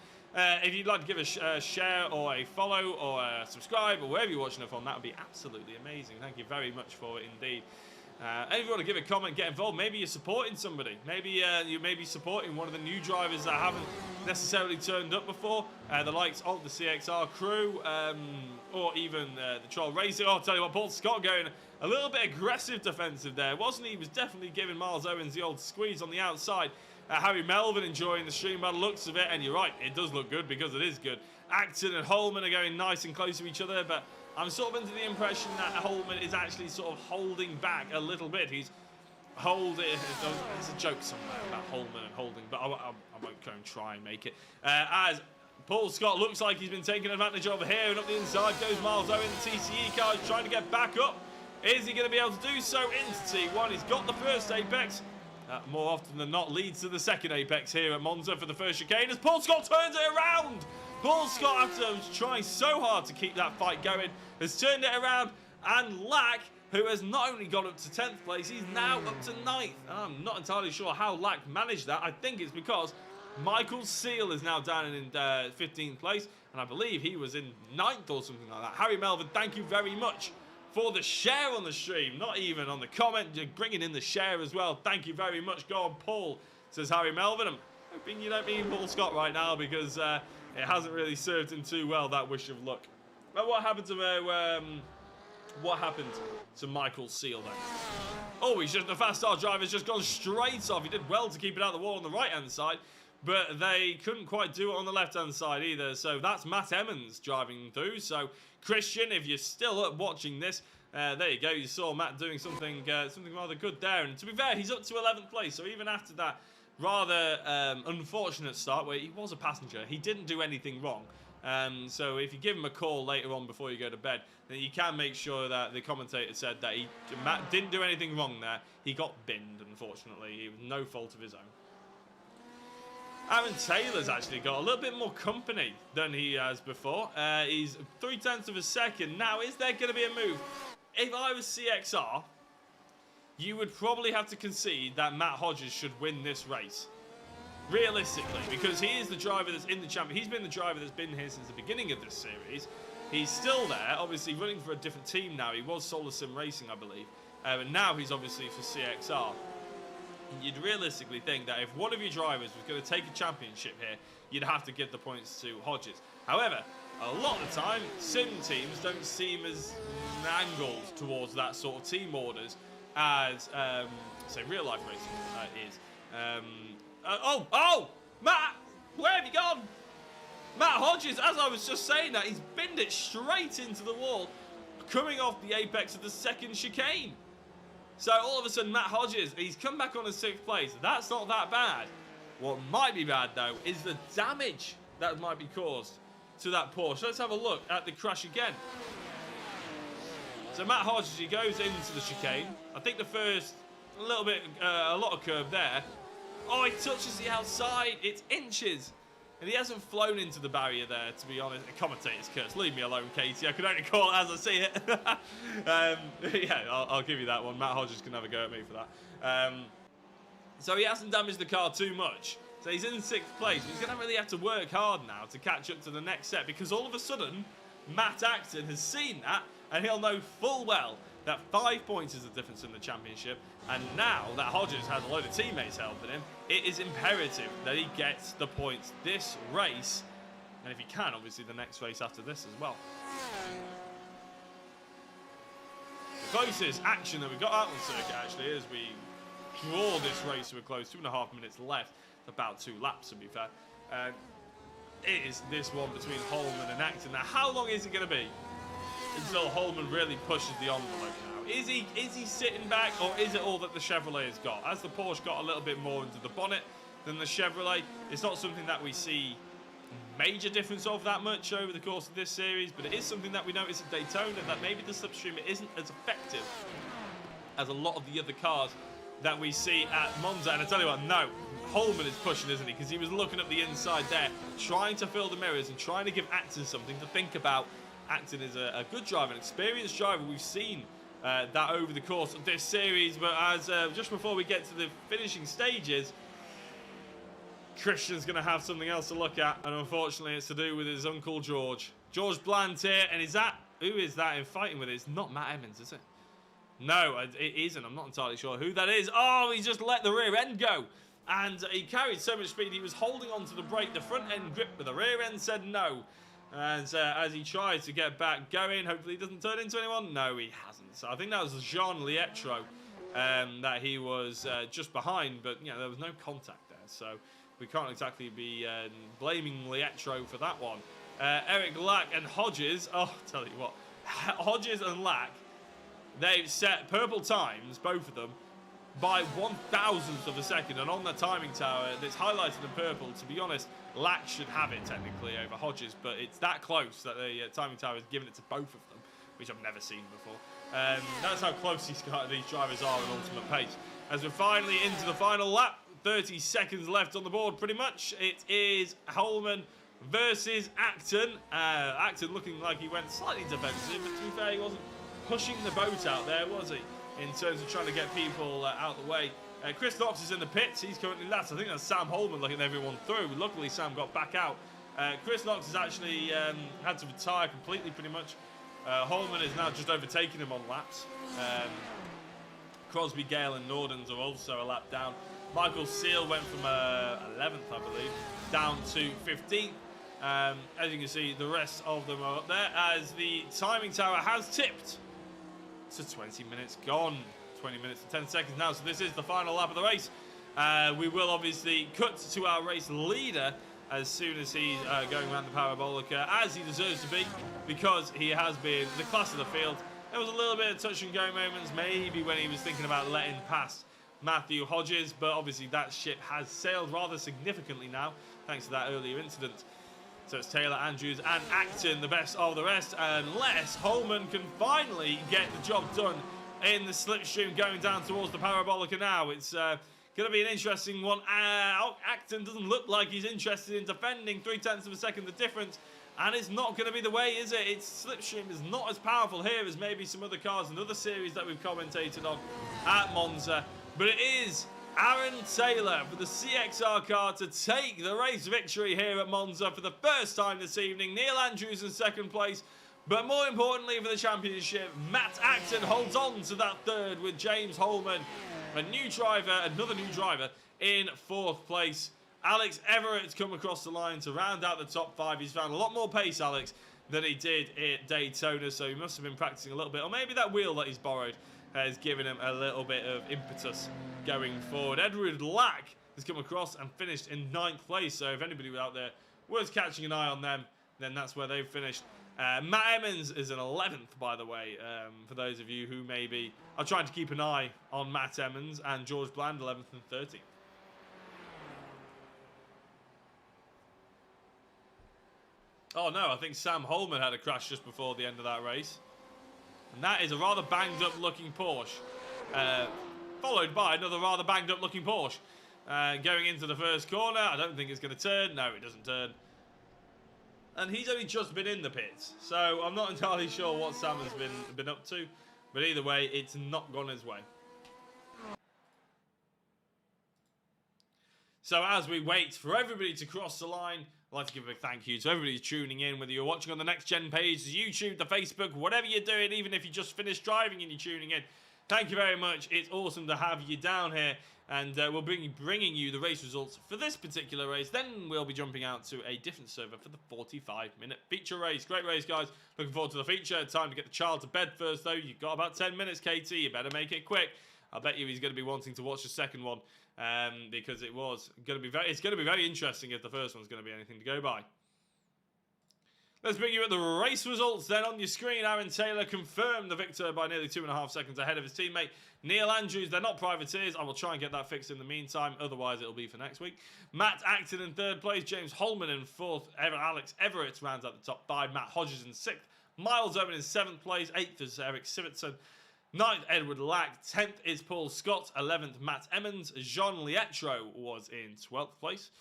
if you'd like to give a share or a follow or a subscribe or wherever you're watching it from, that would be absolutely amazing. Thank you very much for it indeed. And if you want to give a comment, get involved, maybe you're supporting somebody. Maybe you may be supporting one of the new drivers that haven't necessarily turned up before. The likes of the CXR crew or even the Troll Racing. Oh, I'll tell you what, Paul Scott going a little bit aggressive defensive there, wasn't he? He was definitely giving Miles Owens the old squeeze on the outside. Harry Melvin enjoying the stream by the looks of it, and you're right, it does look good because it is good. Acton and Holman are going nice and close to each other, but I'm sort of under the impression that Holman is actually sort of holding back a little bit. He's holding. There's a joke somewhere about Holman and holding, but I won't go and try and make it. As Paul Scott looks like he's been taken advantage of here, and up the inside goes Miles Owen. The TCE car is trying to get back up. Is he going to be able to do so into T1? He's got the first apex. More often than not leads to the second apex here at Monza for the first chicane as Paul Scott turns it around. Paul Scott, after trying so hard to keep that fight going, has turned it around, and Lack, who has not only got up to 10th place, he's now up to 9th. I'm not entirely sure how Lack managed that. I think it's because Michael Seal is now down in 15th place, and I believe he was in 9th or something like that. Harry Melvin, thank you very much for the share on the stream, not even on the comment, you're bringing in the share as well. Thank you very much. Go on, Paul, says Harry Melvin. I'm hoping you don't mean Paul Scott right now, because it hasn't really served him too well, that wish of luck. But what happened to Michael Seal then? Oh, he's just the fast star driver's just gone straight off. He did well to keep it out of the wall on the right hand side, but they couldn't quite do it on the left hand side either. So that's Matt Emmons driving through. So Christian, if you're still up watching this, there you go. You saw Matt doing something rather good there. And to be fair, he's up to 11th place. So even after that rather unfortunate start where he was a passenger, he didn't do anything wrong. So if you give him a call later on before you go to bed, then you can make sure that the commentator said that Matt didn't do anything wrong there. He got binned, unfortunately. It was no fault of his own. Aaron Taylor's actually got a little bit more company than he has before. He's 0.3 of a second. Now, is there going to be a move? If I was CXR, you would probably have to concede that Matt Hodges should win this race. Realistically, because he is the driver that's in the champion. He's been the driver that's been here since the beginning of this series. He's still there, obviously running for a different team now. He was Solar Sim Racing, I believe. And now he's obviously for CXR. You'd realistically think that if one of your drivers was going to take a championship here, you'd have to give the points to Hodges. However, a lot of the time, sim teams don't seem as angled towards that sort of team orders as, say, real life racing is. Matt, where have you gone? Matt Hodges, as I was just saying that, he's binned it straight into the wall, coming off the apex of the second chicane. So all of a sudden, Matt Hodges, he's come back on in 6th place. That's not that bad. What might be bad, though, is the damage that might be caused to that Porsche. Let's have a look at the crash again. So Matt Hodges, he goes into the chicane. I think the first, a lot of curb there. Oh, he touches the outside. It's inches. And he hasn't flown into the barrier there, to be honest. A commentator's curse. Leave me alone, Katie. I can only call it as I see it. Yeah, I'll give you that one. Matt Hodges can have a go at me for that. So he hasn't damaged the car too much. So he's in 6th place. He's going to really have to work hard now to catch up to the next set, because all of a sudden, Matt Acton has seen that, and he'll know full well that 5 points is the difference in the championship. And now that Hodges has a load of teammates helping him, it is imperative that he gets the points this race. And if he can, obviously the next race after this as well. The closest action that we got out on circuit actually as we draw this race to a close. 2.5 minutes left. About 2 laps to be fair. It is this one between Holman and Acton. Now how long is it going to be until Holman really pushes the envelope now? Is he sitting back, or is it all that the Chevrolet has got? As the Porsche got a little bit more into the bonnet than the Chevrolet, it's not something that we see major difference of that much over the course of this series, but it is something that we notice at Daytona, that maybe the slipstream isn't as effective as a lot of the other cars that we see at Monza. And I tell you what, no, Holman is pushing, isn't he? Because he was looking up the inside there, trying to fill the mirrors and trying to give Acton something to think about. Acton is a good driver, an experienced driver. We've seen that over the course of this series, but as just before we get to the finishing stages, Christian's going to have something else to look at, and unfortunately it's to do with his uncle George. George Bland here, and who is that in fighting with? It's not Matt Emmons, is it? No, it isn't. I'm not entirely sure who that is. Oh, he just let the rear end go, and he carried so much speed he was holding onto the brake. The front end gripped, but the rear end said no. And as he tries to get back going, hopefully he doesn't turn into anyone. No, he hasn't. So I think that was Jean Lietro that he was just behind, but you know, there was no contact there. So we can't exactly be blaming Lietro for that one. Eric Lack and Hodges, oh, tell you what, Hodges and Lack, they've set purple times, both of them, by 1,000th of a second, and on the timing tower that's highlighted in purple, to be honest, Lack should have it technically over Hodges, but it's that close that the timing tower has given it to both of them, which I've never seen before. That's how close these drivers are in ultimate pace. As we're finally into the final lap, 30 seconds left on the board pretty much. It is Holman versus Acton. Acton looking like he went slightly defensive, but to be fair, he wasn't pushing the boat out there, was he? In terms of trying to get people out of the way. Chris Knox is in the pits. He's currently last. I think that's Sam Holman looking everyone through. Luckily, Sam got back out. Chris Knox has actually had to retire completely, pretty much. Holman is now just overtaking him on laps. Crosby, Gale and Nordens are also a lap down. Michael Seal went from 11th, I believe, down to 15th. As you can see, the rest of them are up there as the timing tower has tipped to 20 minutes gone. 20 minutes and 10 seconds now, so this is the final lap of the race. We will obviously cut to our race leader as soon as he's going around the parabolica, as he deserves to be, because he has been the class of the field. There was a little bit of touch and go moments, maybe when he was thinking about letting past Matthew Hodges, but obviously that ship has sailed rather significantly now, thanks to that earlier incident. So it's Taylor, Andrews and Acton, the best of the rest, unless Holman can finally get the job done in the slipstream going down towards the parabolica now. It's going to be an interesting one. Acton doesn't look like he's interested in defending 0.3 of a second the difference, and it's not going to be the way, is it? Its slipstream is not as powerful here as maybe some other cars and other series that we've commentated on at Monza, but it is Aaron Taylor for the CXR car to take the race victory here at Monza for the first time this evening. Neil Andrews in second place, but more importantly for the championship, Matt Acton holds on to that third with James Holman, another new driver in fourth place. Alex Everett's come across the line to round out the top five. He's found a lot more pace, Alex, than he did at Daytona, so he must have been practicing a little bit, or maybe that wheel that he's borrowed has given him a little bit of impetus going forward. Edward Lack has come across and finished in 9th place, so if anybody out there was catching an eye on them, then that's where they've finished. Matt Emmons is an 11th, by the way, for those of you who maybe are trying to keep an eye on Matt Emmons, and George Bland, 11th and 13th. Oh no, I think Sam Holman had a crash just before the end of that race. And that is a rather banged up looking Porsche. Followed by another rather banged up looking Porsche. Going into the first corner. I don't think it's going to turn. No, it doesn't turn. And he's only just been in the pits. So I'm not entirely sure what Sam has been up to. But either way, it's not gone his way. So as we wait for everybody to cross the line, I'd like to give a big thank you to everybody tuning in, whether you're watching on the Next Gen page, YouTube, the Facebook, whatever you're doing, even if you just finished driving and you're tuning in. Thank you very much. It's awesome to have you down here, and we'll be bringing you the race results for this particular race. Then we'll be jumping out to a different server for the 45-minute feature race. Great race, guys. Looking forward to the feature. Time to get the child to bed first, though. You've got about 10 minutes, KT. You better make it quick. I bet you he's going to be wanting to watch the second one. Because it's going to be very interesting if the first one's going to be anything to go by. Let's bring you at the race results then on your screen. Aaron Taylor confirmed the victor by nearly 2.5 seconds ahead of his teammate Neil Andrews. They're not privateers. I will try and get that fixed in the meantime. Otherwise, it'll be for next week. Matt Acton in third place. James Holman in fourth. Alex Everett rounds out the top five. Matt Hodges in sixth. Miles Owen in seventh place. Eighth is Eric Sivertson. 9th, Edward Lack. 10th is Paul Scott. 11th, Matt Emmons. Jean Lietro was in 12th place.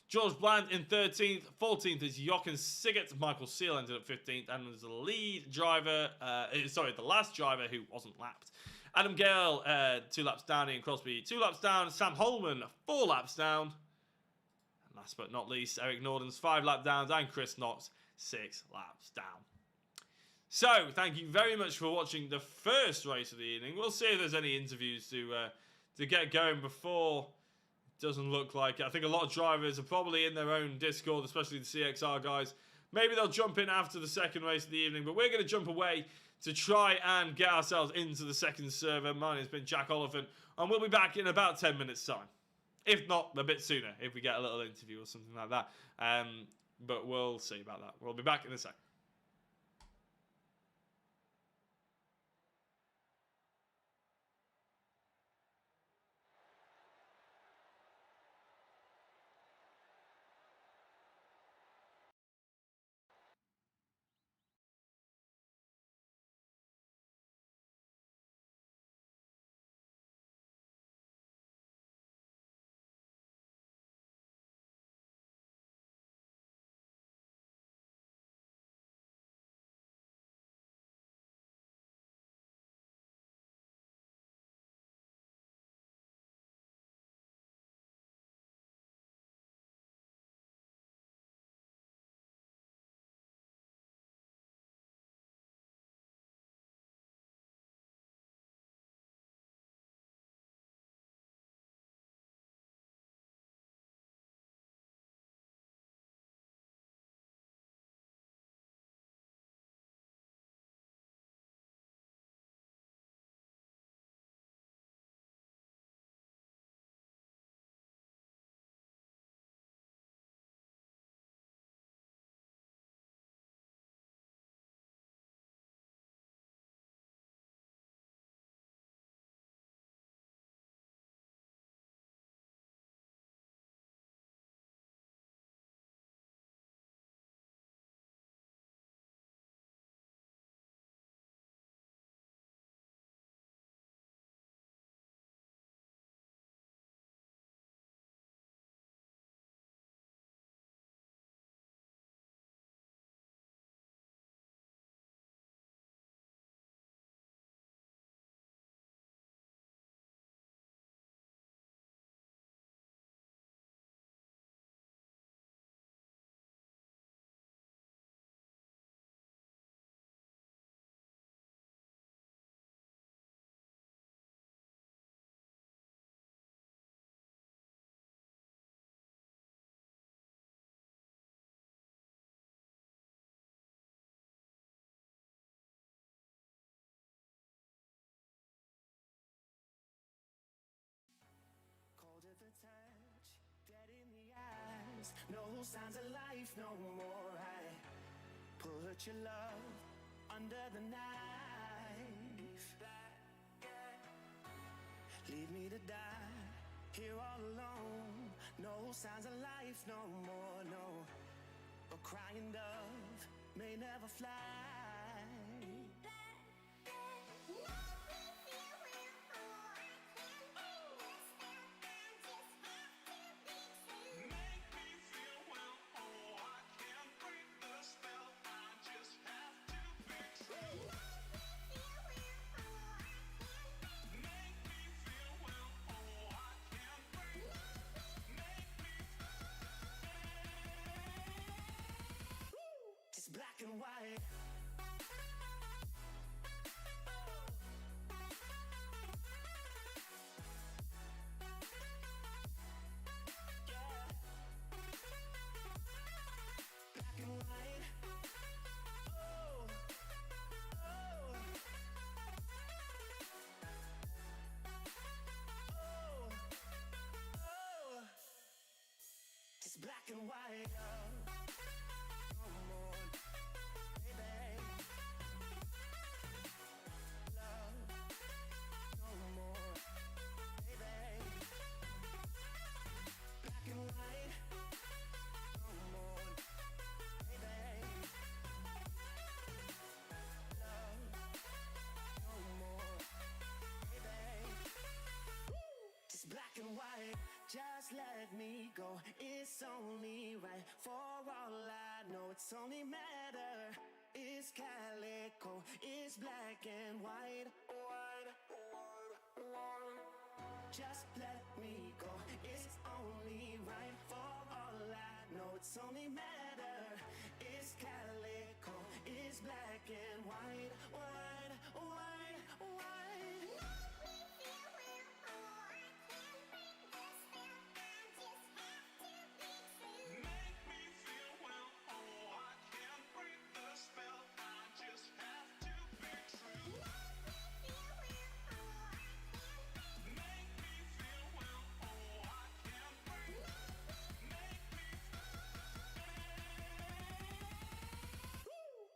George Bland in 13th. 14th is Jochen Sigert. Michael Seal ended up 15th and was the lead driver. The last driver who wasn't lapped. Adam Gale, 2 laps down. Ian Crosby, 2 laps down. Sam Holman, 4 laps down. And last but not least, Eric Norden's 5 lap downs. And Chris Knox, 6 laps down. So, thank you very much for watching the first race of the evening. We'll see if there's any interviews to get going before. It doesn't look like it. I think a lot of drivers are probably in their own Discord, especially the CXR guys. Maybe they'll jump in after the second race of the evening, but we're going to jump away to try and get ourselves into the second server. Mine has been Jack Oliphant, and we'll be back in about 10 minutes' time. If not, a bit sooner, if we get a little interview or something like that. But we'll see about that. We'll be back in a sec. No signs of life no more. I put your love under the knife. Leave me to die here all alone. No signs of life no more, no. A crying dove may never fly. It's black and white. Yeah. Black and white. Oh, oh, oh, oh. It's black and white. Come on, baby. Love, no more, baby. Black and white. Come on, baby. Love, no more, baby. It's black and white. Just let me go. It's only right. For all I know, it's only matter. It's calico. It's black and white. White, white, white. Just let me go. It's only right. For all I know, it's only matter. It's calico. It's black and white. White, white, white.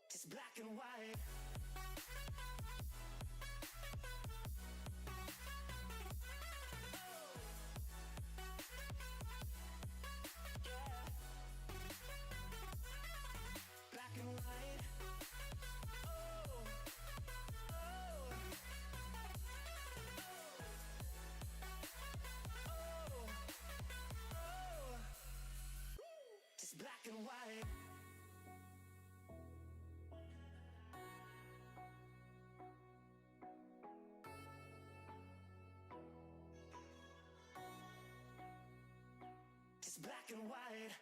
It's black and white. Yeah. Black and white. Oh, oh, oh, oh. It's black and white. It's black and white.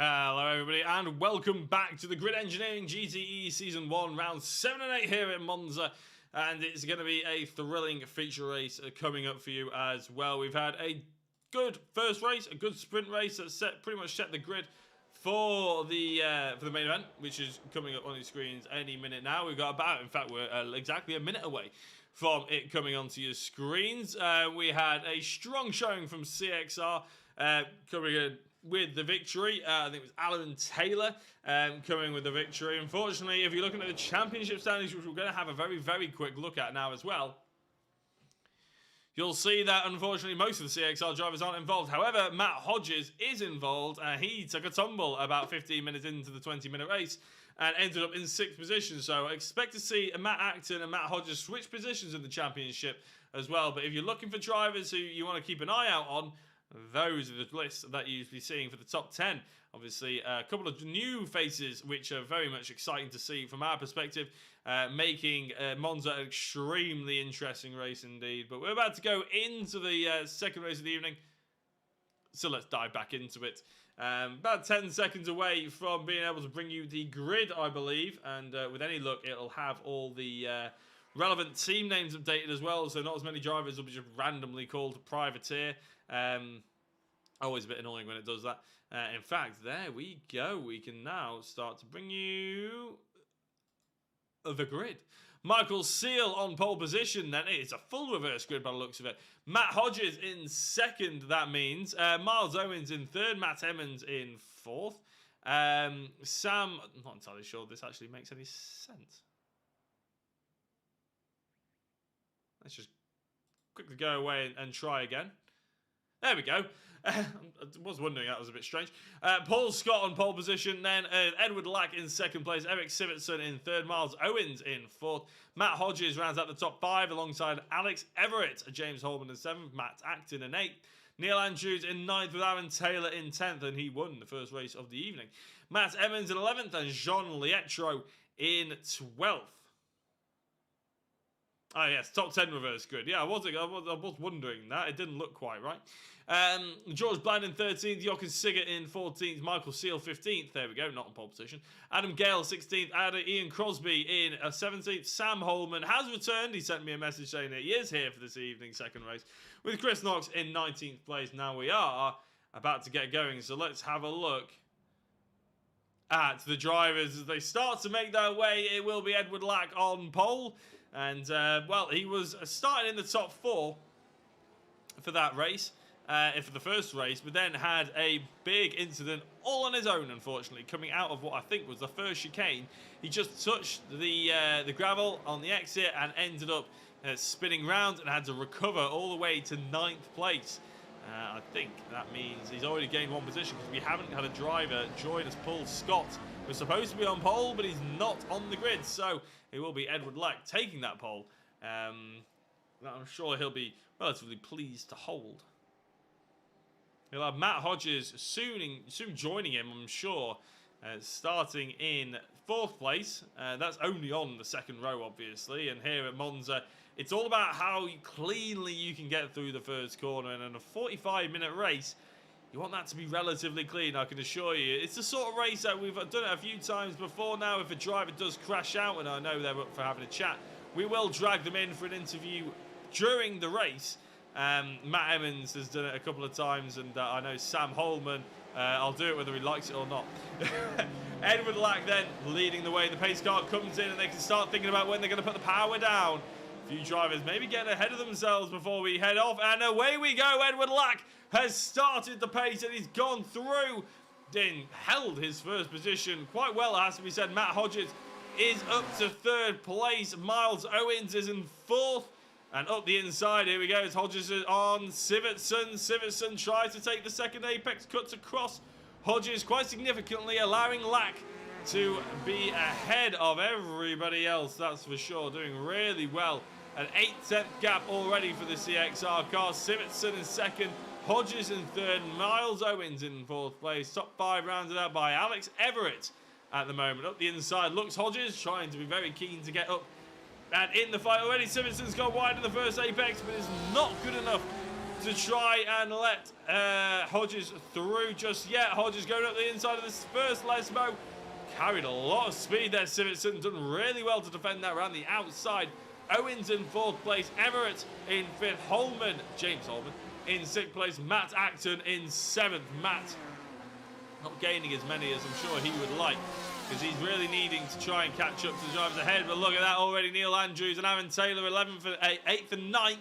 Hello everybody and welcome back to the GRID Engineering GTE Season 1, Round 7 and 8 here at Monza. And it's going to be a thrilling feature race coming up for you as well. We've had a good first race, a good sprint race that pretty much set the grid for the main event, which is coming up on your screens any minute now. We've got about, in fact, we're exactly a minute away from it coming onto your screens. We had a strong showing from CXR coming in with the victory. I think it was Alan Taylor coming with the victory. Unfortunately, if you're looking at the championship standings, which we're going to have a very, very quick look at now as well, you'll see that, unfortunately, most of the CXR drivers aren't involved. However, Matt Hodges is involved. He took a tumble about 15 minutes into the 20-minute race and ended up in 6th position. So I expect to see Matt Acton and Matt Hodges switch positions in the championship as well. But if you're looking for drivers who you want to keep an eye out on, those are the lists that you'll be seeing for the top 10. Obviously, a couple of new faces, which are very much exciting to see from our perspective, making Monza an extremely interesting race indeed. But we're about to go into the second race of the evening, so let's dive back into it. About 10 seconds away from being able to bring you the grid, I believe, and with any luck, it'll have all the relevant team names updated as well, so not as many drivers will be just randomly called privateer. Always a bit annoying when it does that. In fact, there we go. We can now start to bring you the grid. Michael Seal on pole position, then. It's a full reverse grid by the looks of it. Matt Hodges in 2nd, that means. Miles Owens in 3rd. Matt Emmons in 4th. Sam, I'm not entirely sure this actually makes any sense. Let's just quickly go away and try again. There we go. I was wondering, that was a bit strange. Paul Scott on pole position, then Edward Lack in 2nd place, Eric Sivertson in 3rd, Miles Owens in 4th. Matt Hodges rounds out the top 5 alongside Alex Everett, James Holman in 7th, Matt Acton in 8th. Neil Andrews in 9th with Alan Taylor in 10th, and he won the first race of the evening. Matt Emmons in 11th and Jean Lietro in 12th. Oh yes, top 10 reverse grid. Yeah, I was wondering that. It didn't look quite right. George Bland in 13th, Jochen Sigert in 14th, Michael Seal 15th. There we go, not on pole position. Adam Gale 16th, Ian Crosby in 17th. Sam Holman has returned. He sent me a message saying that he is here for this evening's second race. With Chris Knox in 19th place. Now we are about to get going, so let's have a look at the drivers as they start to make their way. It will be Edward Lack on pole. And, well, he was starting in the top 4 for that race, for the first race, but then had a big incident all on his own, unfortunately, coming out of what I think was the first chicane. He just touched the gravel on the exit and ended up spinning round and had to recover all the way to 9th place. I think that means he's already gained 1 position because we haven't had a driver join us. Paul Scott was supposed to be on pole, but he's not on the grid, so it will be Edward Lack taking that pole. I'm sure he'll be relatively pleased to hold. He'll have Matt Hodges soon joining him, I'm sure, starting in 4th place. That's only on the 2nd row, obviously, and here at Monza, it's all about how cleanly you can get through the first corner, and in a 45-minute race, you want that to be relatively clean, I can assure you. It's the sort of race that we've done it a few times before now. If a driver does crash out, and I know they're up for having a chat, we will drag them in for an interview during the race. Matt Emmons has done it a couple of times, and I know Sam Holman, I'll do it whether he likes it or not. Edward Lack then leading the way. The pace car comes in, and they can start thinking about when they're going to put the power down. A few drivers maybe getting ahead of themselves before we head off, and away we go. Edward Lack has started the pace, and he's gone through, then held his first position quite well, it has to be said. Matt Hodges is up to 3rd place. Miles Owens is in 4th. And up the inside, here we go, as Hodges is on Sivertson. Sivertson tries to take the 2nd apex, cuts across Hodges quite significantly, allowing Lack to be ahead of everybody else, that's for sure. Doing really well. An 8-10th gap already for the CXR car. Sivertson in 2nd, Hodges in 3rd, Miles Owens in 4th place. Top 5 rounded out by Alex Everett at the moment. Up the inside looks Hodges, trying to be very keen to get up and in the fight already. Sivertson's gone wide in the first apex, but it's not good enough to try and let Hodges through just yet. Hodges going up the inside of this first Lesmo. Carried a lot of speed there, Civickson. Done really well to defend that around the outside. Owens in 4th place. Everett in 5th. Holman, James Holman, in 6th place. Matt Acton in 7th. Matt not gaining as many as I'm sure he would like, because he's really needing to try and catch up to the drivers ahead. But look at that already. Neil Andrews and Aaron Taylor 11th, 8th and 9th.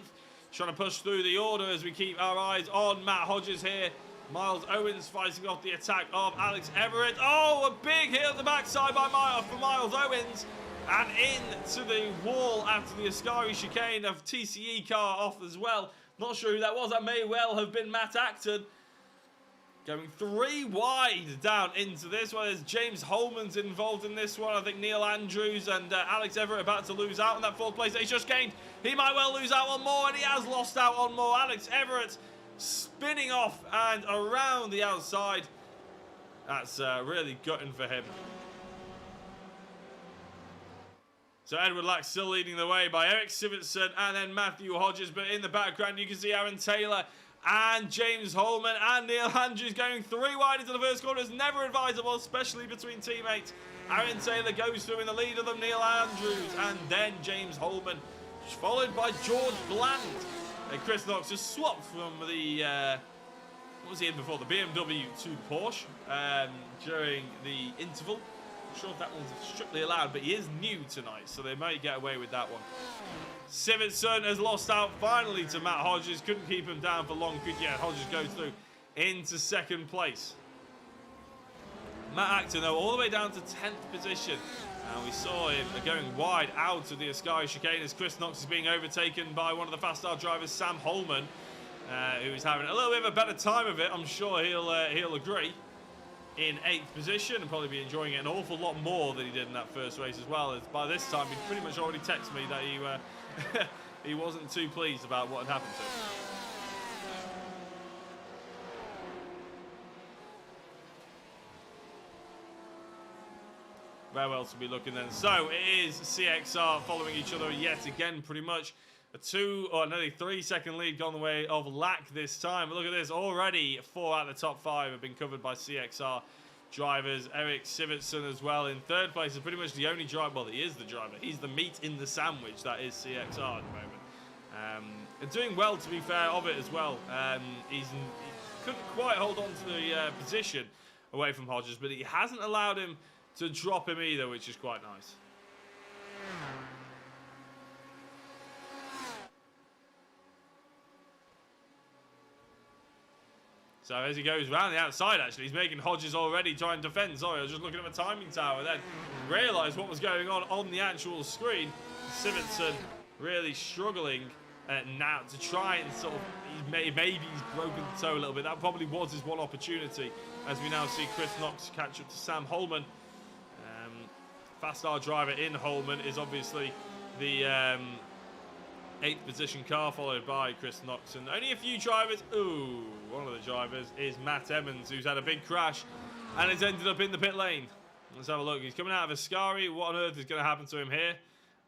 Trying to push through the order as we keep our eyes on Matt Hodges here. Miles Owens fighting off the attack of Alex Everett. Oh, a big hit at the backside by Miles Owens. And into the wall after the Ascari chicane of TCE car off as well. Not sure who that was. That may well have been Matt Acton. Going 3 wide down into this one. There's James Holman's involved in this one. I think Neil Andrews and Alex Everett about to lose out on that 4th place that he's just gained. He might well lose out on more, and he has lost out on more. Alex Everett spinning off and around the outside. That's really gutting for him. So Edward Lack still leading the way by Eric Sivertson and then Matthew Hodges. But in the background, you can see Aaron Taylor and James Holman and Neil Andrews going 3 wide into the first corner. Is never advisable, especially between teammates. Aaron Taylor goes through in the lead of them, Neil Andrews, and then James Holman, followed by George Bland. And Chris Knox just swapped from the, what was he in before? The BMW to Porsche during the interval. Not sure if that one's strictly allowed, but he is new tonight, so they might get away with that one. Sivertson has lost out finally to Matt Hodges. Couldn't keep him down for long. Good yet. Hodges goes through into 2nd place. Matt Acton, though, all the way down to 10th position. And we saw him going wide out of the Ascari chicane as Chris Knox is being overtaken by one of the Fast Star drivers, Sam Holman, who is having a little bit of a better time of it. I'm sure he'll agree. In 8th position and probably be enjoying it an awful lot more than he did in that first race as well. As by this time, he pretty much already texted me that he wasn't too pleased about what had happened to him. Very well to be looking then. So it is CXR following each other yet again, pretty much. A 2 or nearly 3 second lead gone the way of Lack this time. But look at this, already 4 out of the top 5 have been covered by CXR drivers. Eric Sivertson as well in 3rd place is pretty much the only driver. Well, he is the driver. He's the meat in the sandwich that is CXR at the moment. And doing well, to be fair, of it as well. He couldn't quite hold on to the position away from Hodges, but he hasn't allowed him to drop him either, which is quite nice. So as he goes around the outside, actually, he's making Hodges already try and defend. Sorry, I was just looking at my timing tower then. Realised what was going on the actual screen. Sivertson really struggling now to try and sort of, maybe he's broken the toe a little bit. That probably was his one opportunity, as we now see Chris Knox catch up to Sam Holman. Fast Star driver in Holman is obviously the 8th position car, followed by Chris Knox. And only a few drivers. Ooh, one of the drivers is Matt Emmons, who's had a big crash and has ended up in the pit lane. Let's have a look. He's coming out of Ascari. What on earth is going to happen to him here?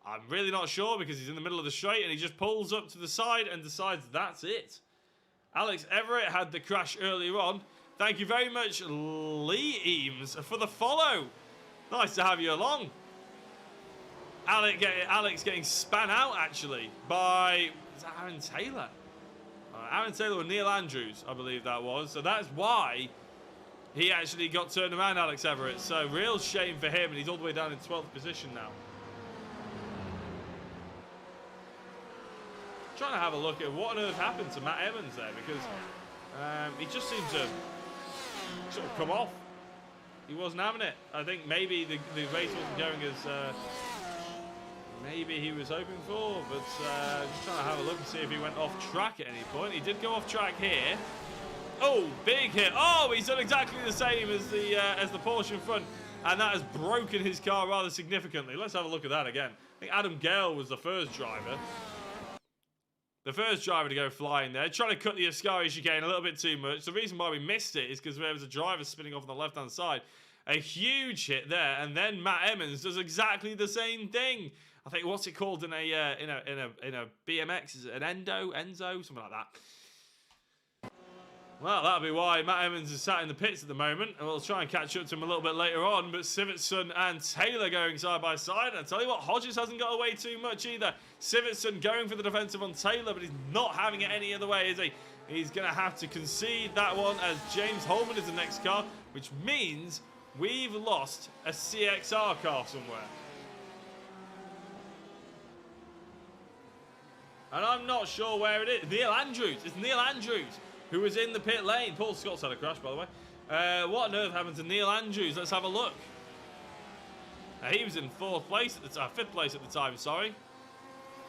I'm really not sure, because he's in the middle of the straight and he just pulls up to the side and decides that's it. Alex Everett had the crash earlier on. Thank you very much, Lee Eames, for the follow. Nice to have you along. Alex getting span out, actually, by Aaron Taylor. Aaron Taylor and Neil Andrews, I believe that was. So that's why he actually got turned around, Alex Everett. So real shame for him, and he's all the way down in 12th position now. Trying to have a look at what on earth happened to Matt Emmons there, because he just seemed to sort of come off. He wasn't having it. I think maybe the race wasn't going as maybe he was hoping for, but just trying to have a look and see if he went off track at any point. He did go off track here. Oh, big hit. Oh, he's done exactly the same as the Porsche in front, and that has broken his car rather significantly. Let's have a look at that again. I think Adam Gale was the first driver. The first driver to go flying there, trying to cut the Ascari chicane a little bit too much. The reason why we missed it is because there was a driver spinning off on the left-hand side. A huge hit there, and then Matt Emmons does exactly the same thing. I think, what's it called in a BMX? Is it an Enzo, something like that? Well, that'll be why Matt Emmons is sat in the pits at the moment, and we'll try and catch up to him a little bit later on. But Sivertson and Taylor going side by side. And I tell you what, Hodges hasn't got away too much either. Sivertson going for the defensive on Taylor, but he's not having it any other way, is he? He's going to have to concede that one as James Holman is the next car, which means we've lost a CXR car somewhere. And I'm not sure where it is. Neil Andrews. It's Neil Andrews who was in the pit lane. Paul Scott's had a crash, by the way. What on earth happened to Neil Andrews? Let's have a look. He was in fifth place at the time, sorry.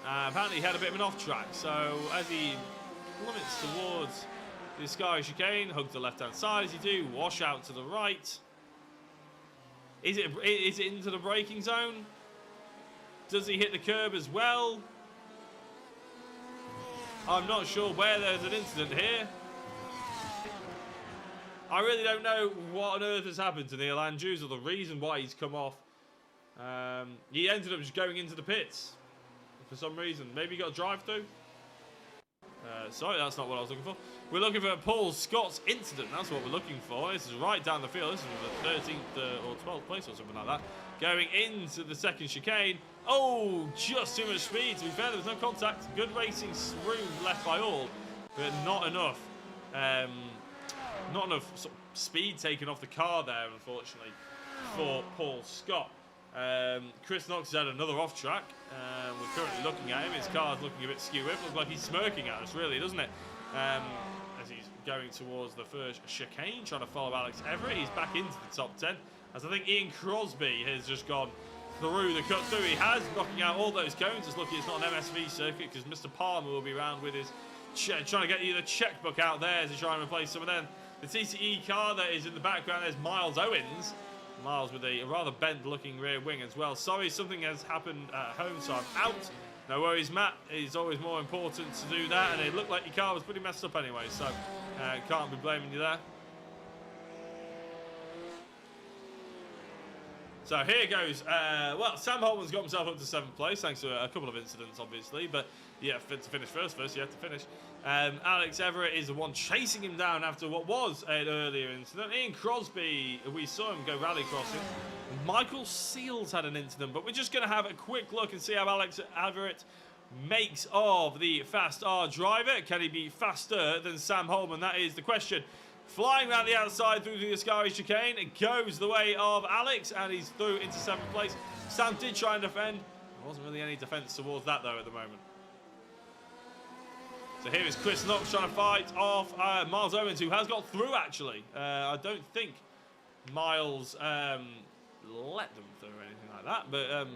Apparently he had a bit of an off track. So as he plummets towards the Sky chicane, hug to the left-hand side as you do, wash out to the right. Is it into the braking zone? Does he hit the curb as well? I'm not sure where there's an incident here. I really don't know what on earth has happened to Neil Andrews or the reason why he's come off. He ended up just going into the pits for some reason. Maybe he got a drive-through. Sorry, that's not what I was looking for. We're looking for Paul Scott's incident. That's what we're looking for. This is right down the field. This is the 13th or 12th place or something like that. Going into the second chicane. Oh, just too much speed. To be fair, there was no contact. Good racing room left by all, but not enough. Not enough sort of speed taken off the car there, unfortunately, for Paul Scott. Chris Knox has had another off track. We're currently looking at him. His car's looking a bit skew-whipped. Looks like he's smirking at us, really, doesn't it? As he's going towards the first chicane, trying to follow Alex Everett. He's back into the top 10. As I think Ian Crosby has just gone through the cut-through. He has, knocking out all those cones. It's lucky it's not an MSV circuit because Mr. Palmer will be around with his trying to get you the checkbook out there as he tries to replace some of them. The TCE car that is in the background, there's Miles Owens. Miles with a rather bent-looking rear wing as well. Sorry, something has happened at home, so I'm out. No worries, Matt. It's always more important to do that, and it looked like your car was pretty messed up anyway, so can't be blaming you there. So here goes. Well, Sam Holman's got himself up to 7th place, thanks to a couple of incidents, obviously. But yeah, to finish first, you have to finish. Alex Everett is the one chasing him down after what was an earlier incident. Ian Crosby, we saw him go rally crossing. Michael Seals had an incident, but we're just going to have a quick look and see how Alex Everett makes of the Fast R driver. Can he be faster than Sam Holman? That is the question. Flying around the outside through the Ascari chicane, it goes the way of Alex, and he's through into 7th place. Sam did try and defend. There wasn't really any defence towards that, though, at the moment. So here is Chris Knox trying to fight off Miles Owens, who has got through, actually. I don't think Miles let them through or anything like that, but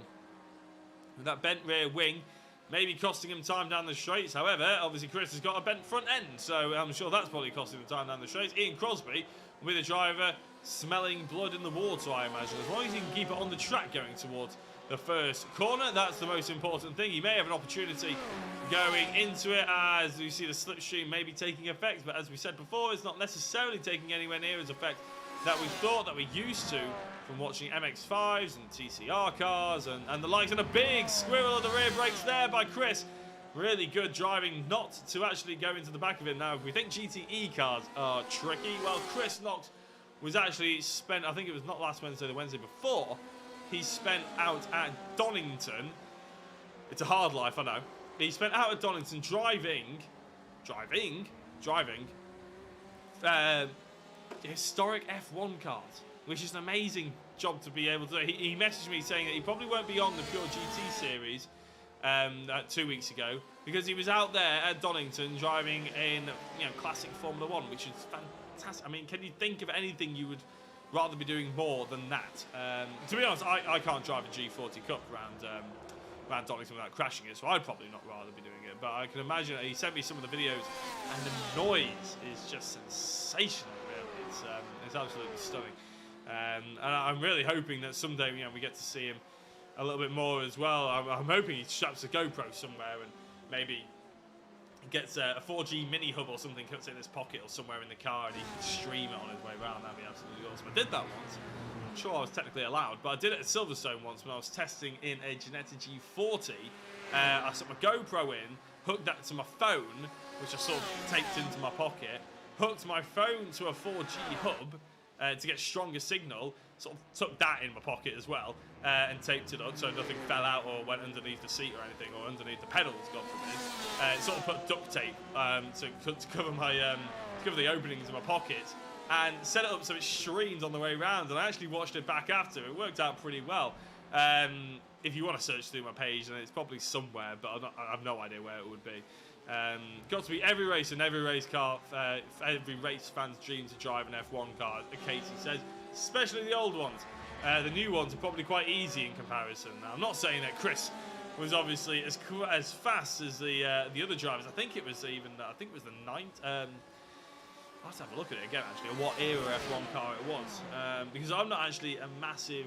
with that bent rear wing, maybe costing him time down the straights. However, obviously Chris has got a bent front end, so I'm sure that's probably costing him time down the straights. Ian Crosby with a driver smelling blood in the water, I imagine. As long as he can keep it on the track going towards the first corner, that's the most important thing. He may have an opportunity going into it as we see the slipstream maybe taking effect, but as we said before, it's not necessarily taking anywhere near as effect that we thought, that we're used to from watching MX-5s and TCR cars and the likes. And a big squirrel of the rear brakes there by Chris. Really good driving not to actually go into the back of it. Now, if we think GTE cars are tricky, well, Chris Knox was actually spent, I think it was not last Wednesday, the Wednesday before, he spent out at Donington. It's a hard life, I know. He spent out at Donington driving historic F1 cars, which is an amazing job to be able to do. He messaged me saying that he probably won't be on the Pure GT series 2 weeks ago because he was out there at Donington driving in classic Formula 1, which is fantastic. I mean, can you think of anything you would rather be doing more than that? To be honest, I can't drive a G40 Cup around Donington without crashing it, so I'd probably not rather be doing it. But I can imagine, he sent me some of the videos, and the noise is just sensational, really. It's absolutely stunning. And I'm really hoping that someday we get to see him a little bit more as well. I'm hoping he straps a GoPro somewhere and maybe gets a 4G mini hub or something, cuts it in his pocket or somewhere in the car, and he can stream it on his way around. That'd be absolutely awesome. I did that once. I'm sure I was technically allowed, but I did it at Silverstone once when I was testing in a Ginetta G40. I set my GoPro in, hooked that to my phone, which I sort of taped into my pocket, hooked my phone to a 4G hub to get stronger signal. Sort of took that in my pocket as well and taped it up so nothing fell out or went underneath the seat or anything, or underneath the pedals, God forbid. Sort of put duct tape to cover my to cover the openings in my pocket, and set it up so it streamed on the way round. And I actually watched it back after. It worked out pretty well. If you want to search through my page, then it's probably somewhere, but I have no idea where it would be. Got to be every race and every race car, every race fan's dream to drive an F1 car, Casey says, especially the old ones. The new ones are probably quite easy in comparison. Now, I'm not saying that Chris was obviously as fast as the other drivers. I think it was the ninth. I'll have to have a look at it again, actually, at what era F1 car it was, because I'm not actually a massive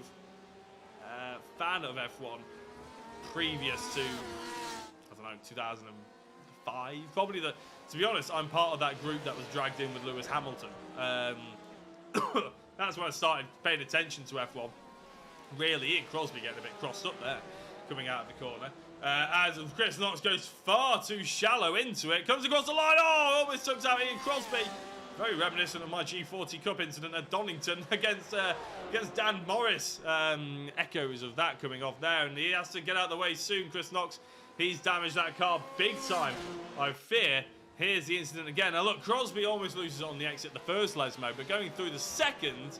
fan of F1 previous to, I don't know, 2005. Probably to be honest, I'm part of that group that was dragged in with Lewis Hamilton. That's when I started paying attention to F1. Really, Ian Crosby getting a bit crossed up there, coming out of the corner. As Chris Knox goes far too shallow into it, comes across the line. Oh, almost took out Ian Crosby. Very reminiscent of my G40 Cup incident at Donington against Dan Morris. Echoes of that coming off there, and he has to get out of the way soon. Chris Knox, he's damaged that car big time, I fear. Here's the incident again. Now look, Crosby almost loses it on the exit the first Lesmo, but going through the second,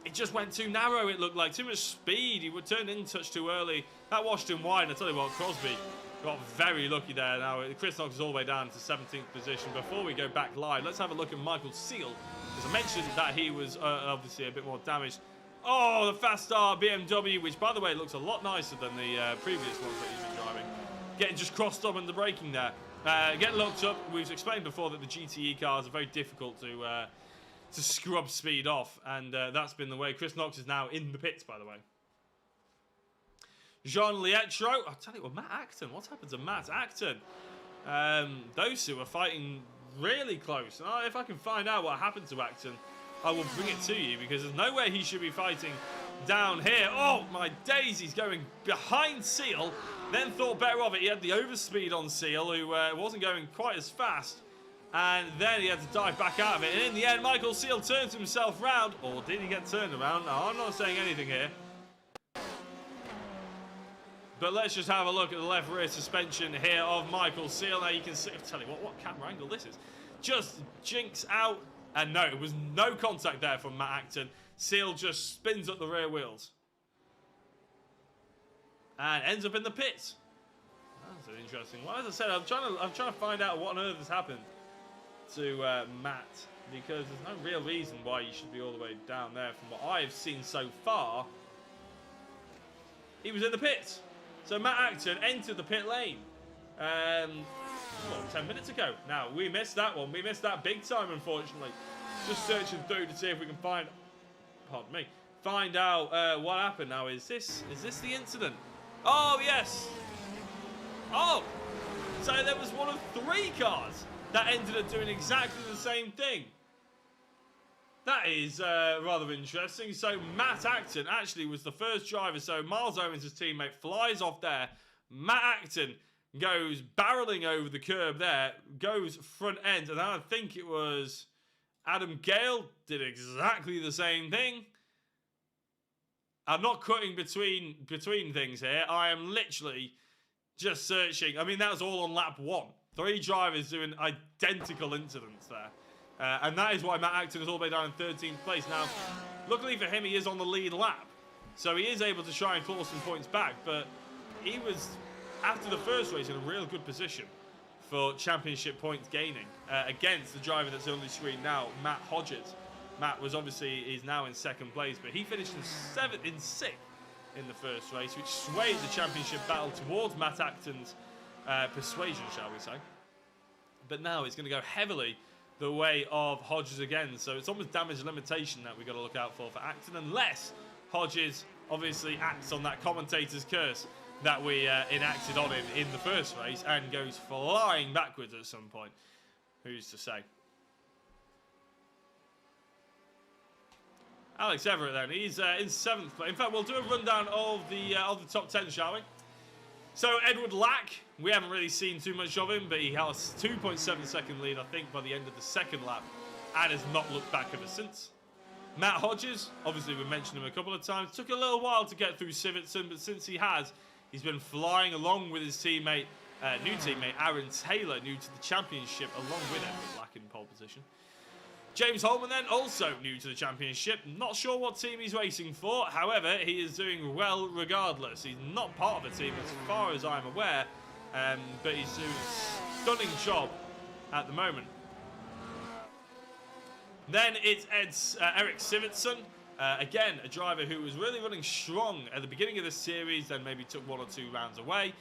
it just went too narrow, it looked like. Too much speed. He would turn in touch too early. That washed him wide. I tell you what, Crosby got very lucky there. Now, Chris Knox is all the way down to 17th position. Before we go back live, let's have a look at Michael Seal, because I mentioned that he was obviously a bit more damaged. Oh, the fast start BMW, which, by the way, looks a lot nicer than the previous ones that he's been driving. Getting just crossed up under braking there. Getting locked up. We've explained before that the GTE cars are very difficult to scrub speed off, and that's been the way. Chris Knox is now in the pits, by the way. Jean Lietro. I'll tell you what, Matt Acton. What's happened to Matt Acton? Those two are fighting really close. And if I can find out what happened to Acton, I will bring it to you, because there's no way he should be fighting down here. Oh, my days. He's going behind Seal. Then thought better of it. He had the overspeed on Seal, who wasn't going quite as fast. And then he had to dive back out of it. And in the end, Michael Seal turns himself round. Or did he get turned around? No, I'm not saying anything here. But let's just have a look at the left rear suspension here of Michael Seal. Now you can see, I'll tell you what camera angle this is. Just jinks out. And no, it was no contact there from Matt Acton. Seal just spins up the rear wheels. And ends up in the pits. That's an interesting one. As I said, I'm trying to find out what on earth has happened to Matt, because there's no real reason why you should be all the way down there. From what I've seen so far, he was in the pits. So Matt Acton entered the pit lane 10 minutes ago. Now, we missed that one. We missed that big time, unfortunately. Just searching through to see if we can find out what happened. Now, is this the incident? Oh, yes. Oh, so there was one of 3 cars that ended up doing exactly the same thing. That is rather interesting. So Matt Acton actually was the first driver. So Miles Owens, his teammate, flies off there. Matt Acton goes barreling over the curb there, goes front end, and I think it was Adam Gale did exactly the same thing. I'm not cutting between things here. I am literally just searching. I mean, that was all on lap 1. 3 drivers doing identical incidents there. And that is why Matt Acton is all the way down in 13th place. Now, luckily for him, he is on the lead lap. So he is able to try and claw some points back. But he was, after the first race, in a real good position for championship points gaining against the driver that's on the screen now, Matt Hodges. Matt was is now in 2nd place, but he finished in 6th in the first race, which swayed the championship battle towards Matt Acton's persuasion, shall we say. But now it's going to go heavily the way of Hodges again. So it's almost damage limitation that we've got to look out for Acton, unless Hodges obviously acts on that commentator's curse that we enacted on him in the first race and goes flying backwards at some point. Who's to say? Alex Everett then, he's in 7th place. In fact, we'll do a rundown of the top 10, shall we? So Edward Lack, we haven't really seen too much of him, but he has a 2.7 second lead, I think, by the end of the second lap, and has not looked back ever since. Matt Hodges, obviously we mentioned him a couple of times, took a little while to get through Civittson, but since he has, he's been flying along with his teammate, new teammate Aaron Taylor, new to the championship, along with Edward Lack in pole position. James Holman then, also new to the championship. Not sure what team he's racing for. However, he is doing well regardless. He's not part of a team as far as I'm aware. But he's doing a stunning job at the moment. Then it's Eric Civittson. Again, a driver who was really running strong at the beginning of the series, then maybe took 1 or 2 rounds away.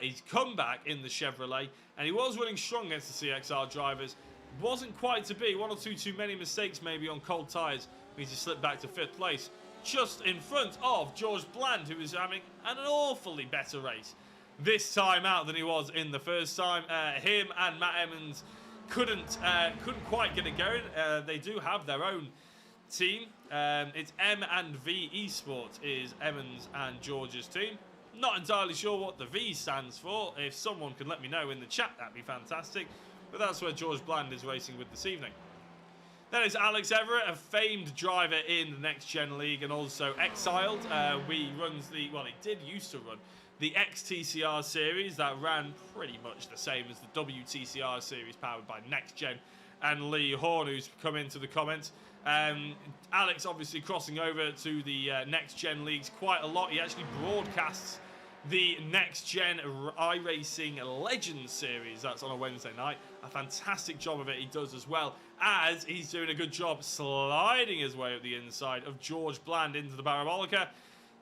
He's come back in the Chevrolet, and he was running strong against the CXR drivers. Wasn't quite to be. 1 or 2 too many mistakes maybe on cold tyres means he slipped back to 5th place, just in front of George Bland, who was having an awfully better race this time out than he was in the first time. Him and Matt Emmons couldn't quite get it going. They do have their own team. It's M&V Esports is Emmons and George's team. Not entirely sure what the V stands for. If someone can let me know in the chat, that'd be fantastic. But that's where George Bland is racing with this evening. Then it's Alex Everett, a famed driver in the NXTGEN League and also exiled. He did used to run the XTCR series that ran pretty much the same as the WTCR series powered by NXTGEN and Lee Horn, who's come into the comments. Alex obviously crossing over to the NXTGEN Leagues quite a lot. He actually broadcasts the NXTGEN iRacing Legends series. That's on a Wednesday night. A fantastic job of it he does, as well as he's doing a good job sliding his way up the inside of George Bland into the Parabolica.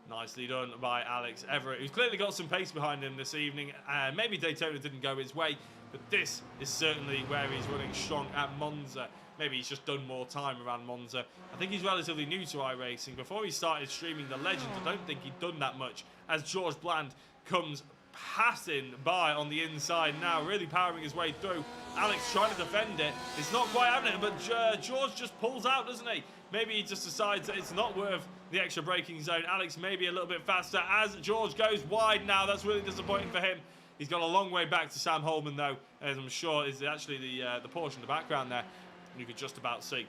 Nicely done by Alex Everett, who's clearly got some pace behind him this evening. Maybe Daytona didn't go his way, but this is certainly where he's running strong at Monza. Maybe he's just done more time around Monza. I think he's relatively new to iRacing. Before he started streaming the Legends, I don't think he'd done that much, as George Bland comes passing by on the inside now, really powering his way through. Alex trying to defend it. It's not quite happening, but George just pulls out, doesn't he? Maybe he just decides that it's not worth the extra braking zone. Alex maybe a little bit faster as George goes wide now. That's really disappointing for him. He's got a long way back to Sam Holman, though, as I'm sure is actually the Porsche in the background there. You could just about see.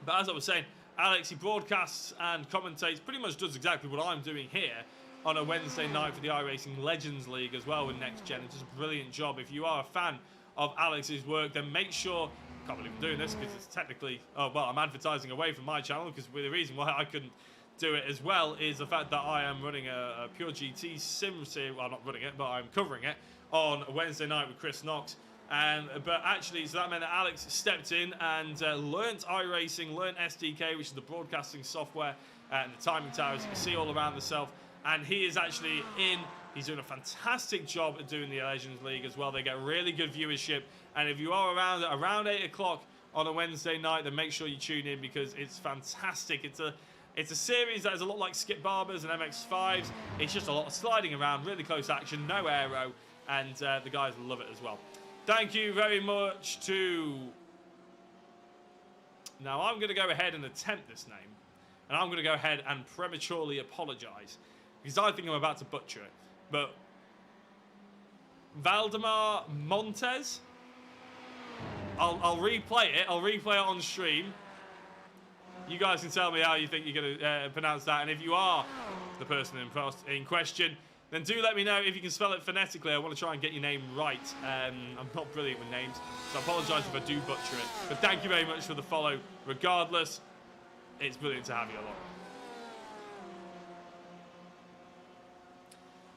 But as I was saying, Alex, he broadcasts and commentates, pretty much does exactly what I'm doing here on a Wednesday night for the iRacing Legends League as well with NXTGEN. It's just a brilliant job. If you are a fan of Alex's work, then make sure, I can't believe I'm doing this because it's technically, I'm advertising away from my channel, because the reason why I couldn't do it as well is the fact that I am running a Pure GT sim series. Well, not running it, but I'm covering it on a Wednesday night with Chris Knox. But actually, so that meant that Alex stepped in and learnt iRacing, learnt SDK, which is the broadcasting software, and the timing towers you can see all around the self. And he is actually in. He's doing a fantastic job at doing the Legends League as well. They get really good viewership. And if you are around 8 o'clock on a Wednesday night, then make sure you tune in, because it's fantastic. It's a series that is a lot like Skip Barber's and MX-5s. It's just a lot of sliding around, really close action, no aero, and the guys love it as well. Thank you very much to... Now I'm going to go ahead and attempt this name. And I'm going to go ahead and prematurely apologise, because I think I'm about to butcher it. But Valdemar Montes? I'll replay it. I'll replay it on stream. You guys can tell me how you think you're going to pronounce that. And if you are the person in question, then do let me know if you can spell it phonetically. I want to try and get your name right. I'm not brilliant with names, so I apologise if I do butcher it. But thank you very much for the follow. Regardless, it's brilliant to have you along.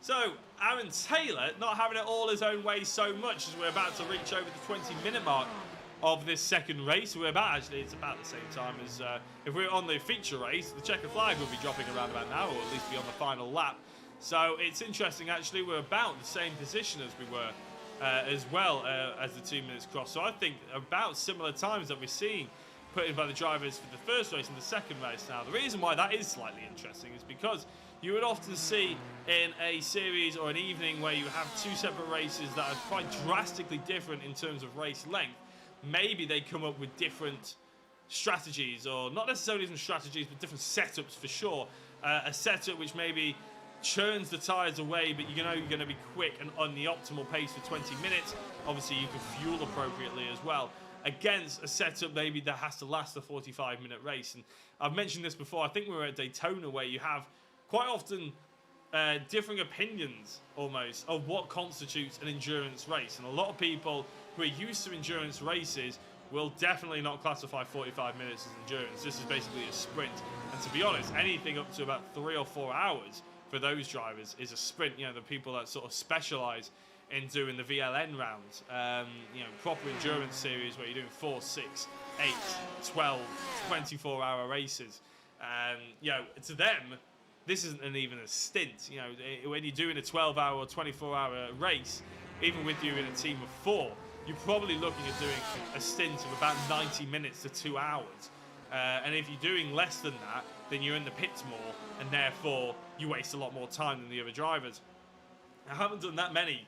So, Aaron Taylor not having it all his own way so much, as we're about to reach over the 20-minute mark of this second race. It's about the same time as if we're on the feature race. The checker flag will be dropping around about now, or at least be on the final lap. So it's interesting, actually. We're about the same position as we were as well as the 2 minutes cross. So I think about similar times that we're seeing put in by the drivers for the first race and the second race now. The reason why that is slightly interesting is because you would often see in a series or an evening where you have 2 separate races that are quite drastically different in terms of race length, maybe they come up with different strategies, or not necessarily even strategies, but different setups for sure. A setup which maybe churns the tyres away, but you know you're going to be quick and on the optimal pace for 20 minutes. Obviously, you can fuel appropriately as well against a setup maybe that has to last a 45-minute race. And I've mentioned this before. I think we were at Daytona, where you have quite often differing opinions almost of what constitutes an endurance race. And a lot of people who are used to endurance races will definitely not classify 45 minutes as endurance. This is basically a sprint. And to be honest, anything up to about 3 or 4 hours for those drivers is a sprint. You know, the people that sort of specialize in doing the VLN rounds, you know, proper endurance series where you're doing 4, 6, 8, 12, 24-hour races. You know, to them, this isn't even a stint. You know, when you're doing a 12-hour or 24-hour race, even with you in a team of 4, you're probably looking at doing a stint of about 90 minutes to 2 hours. And if you're doing less than that, then you're in the pits more, and therefore you waste a lot more time than the other drivers. I haven't done that many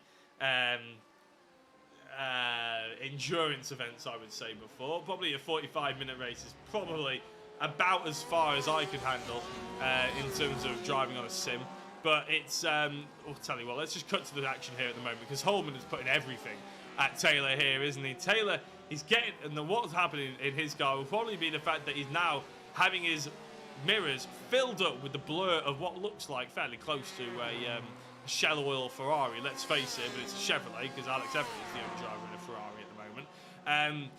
endurance events, I would say, before. Probably a 45-minute race is probably about as far as I could handle in terms of driving on a sim. But it's, I'll tell you what, let's just cut to the action here at the moment, because Holman is putting everything at Taylor here, isn't he? Taylor, he's getting, and what's happening in his car will probably be the fact that he's now having his mirrors filled up with the blur of what looks like fairly close to a Shell Oil Ferrari. Let's face it, but it's a Chevrolet, because Alex Everett is the only driver in a Ferrari at the moment.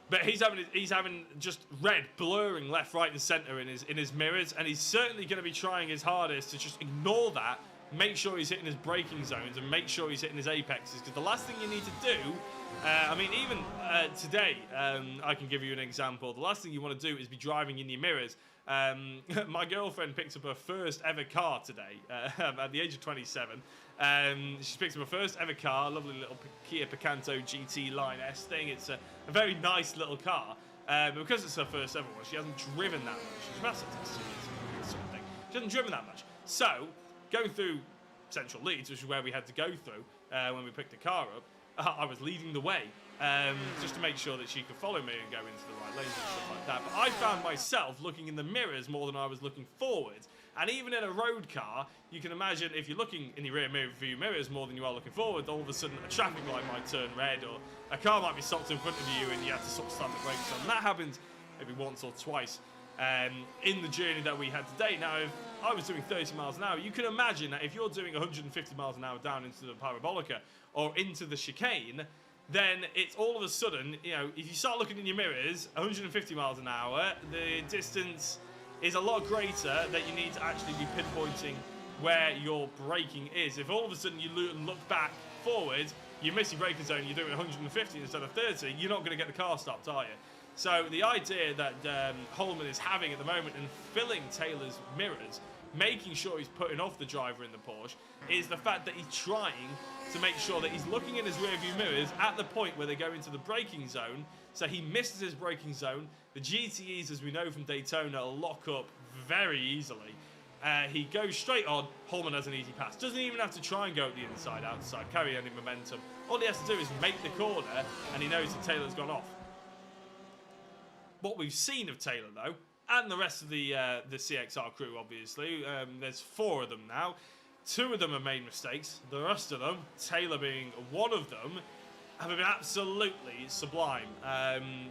But he's having just red blurring left, right, and centre in his mirrors, and he's certainly going to be trying his hardest to just ignore that, make sure he's hitting his braking zones, and make sure he's hitting his apexes. Because the last thing you need to do, I mean, even today, I can give you an example. The last thing you want to do is be driving in your mirrors. My girlfriend picked up her first ever car today at the age of 27. She picked up her first ever car, a lovely little Kia Picanto GT Line S thing. It's a very nice little car. But because it's her first ever one, she hasn't driven that much. She's about 6 years or something. She hasn't driven that much. So, going through Central Leeds, which is where we had to go through when we picked the car up, I was leading the way just to make sure that she could follow me and go into the right lanes and stuff like that. But I found myself looking in the mirrors more than I was looking forward. And even in a road car, you can imagine if you're looking in your rear view mirrors more than you are looking forward, all of a sudden a traffic light might turn red, or a car might be stopped in front of you and you have to sort of slam the brakes on. And that happened maybe once or twice in the journey that we had today. Now, if I was doing 30 miles an hour, you can imagine that if you're doing 150 miles an hour down into the Parabolica or into the chicane, then it's all of a sudden, you know, if you start looking in your mirrors, 150 miles an hour, the distance is a lot greater that you need to actually be pinpointing where your braking is. If all of a sudden you look back forward, you miss your braking zone, you're doing 150 instead of 30, you're not going to get the car stopped, are you? So the idea that Holman is having at the moment in filling Taylor's mirrors, making sure he's putting off the driver in the Porsche, is the fact that he's trying to make sure that he's looking in his rearview mirrors at the point where they go into the braking zone, so he misses his braking zone. The GTEs, as we know from Daytona, lock up very easily. He goes straight on, Holman has an easy pass. Doesn't even have to try and go at the inside, outside, carry any momentum. All he has to do is make the corner, and he knows that Taylor's gone off. What we've seen of Taylor, though, and the rest of the CXR crew, obviously, there's 4 of them now. 2 of them have made mistakes. The rest of them, Taylor being one of them, have been absolutely sublime.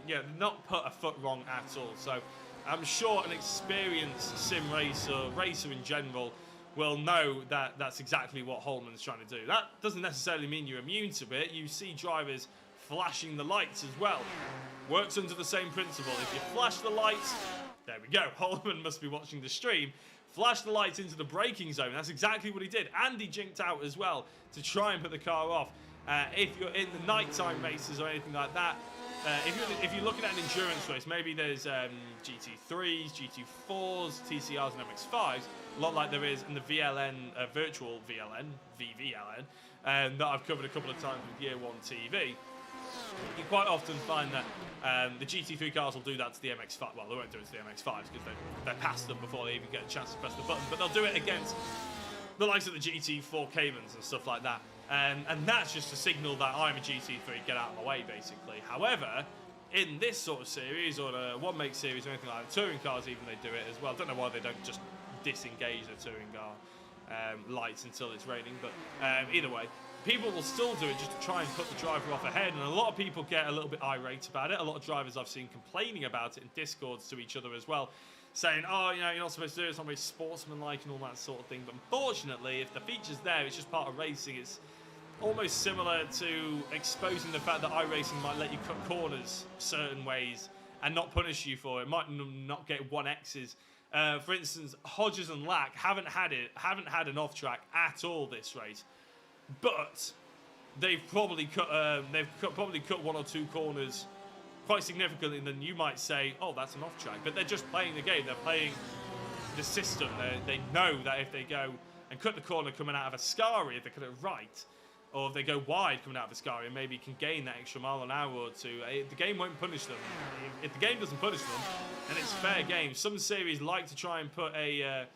Yeah, not put a foot wrong at all. So I'm sure an experienced sim racer in general, will know that that's exactly what Holman's trying to do. That doesn't necessarily mean you're immune to it. You see drivers flashing the lights as well. Works under the same principle. If you flash the lights, there we go. Holman must be watching the stream. Flash the lights into the braking zone. That's exactly what he did. And he jinked out as well to try and put the car off. If you're in the nighttime races or anything like that, if you're looking at an endurance race, maybe there's GT3s, GT4s, TCRs and MX5s, a lot like there is in the VLN, virtual VLN, VVLN, that I've covered a couple of times with Year 1 TV. You quite often find that the GT3 cars will do that to the MX5. Well, they won't do it to the MX5s because they're past them before they even get a chance to press the button. But they'll do it against the likes of the GT4 Caymans and stuff like that. And that's just a signal that I'm a GT3, get out of my way, basically. However, in this sort of series, or a one-make series or anything like that, touring cars even, they do it as well. I don't know why they don't just disengage the touring car lights until it's raining. But either way, people will still do it just to try and put the driver off ahead. And a lot of people get a little bit irate about it. A lot of drivers I've seen complaining about it in Discords to each other as well, saying, oh, you know, you're not supposed to do it, it's not very sportsmanlike and all that sort of thing. But unfortunately, if the feature's there, it's just part of racing. It's almost similar to exposing the fact that iRacing might let you cut corners certain ways and not punish you for it. Might not get 1Xs. For instance, Hodges and Lack haven't had an off track at all this race, but they've probably cut one or two corners quite significantly. Then you might say, oh, that's an off track, but they're just playing the game. They're playing the system. They know that if they go and cut the corner coming out of Ascari, if they cut it right, or if they go wide coming out of Ascari, and maybe can gain that extra mile an hour or two, the game won't punish them. If the game doesn't punish them, then it's fair game. Some series like to try and put a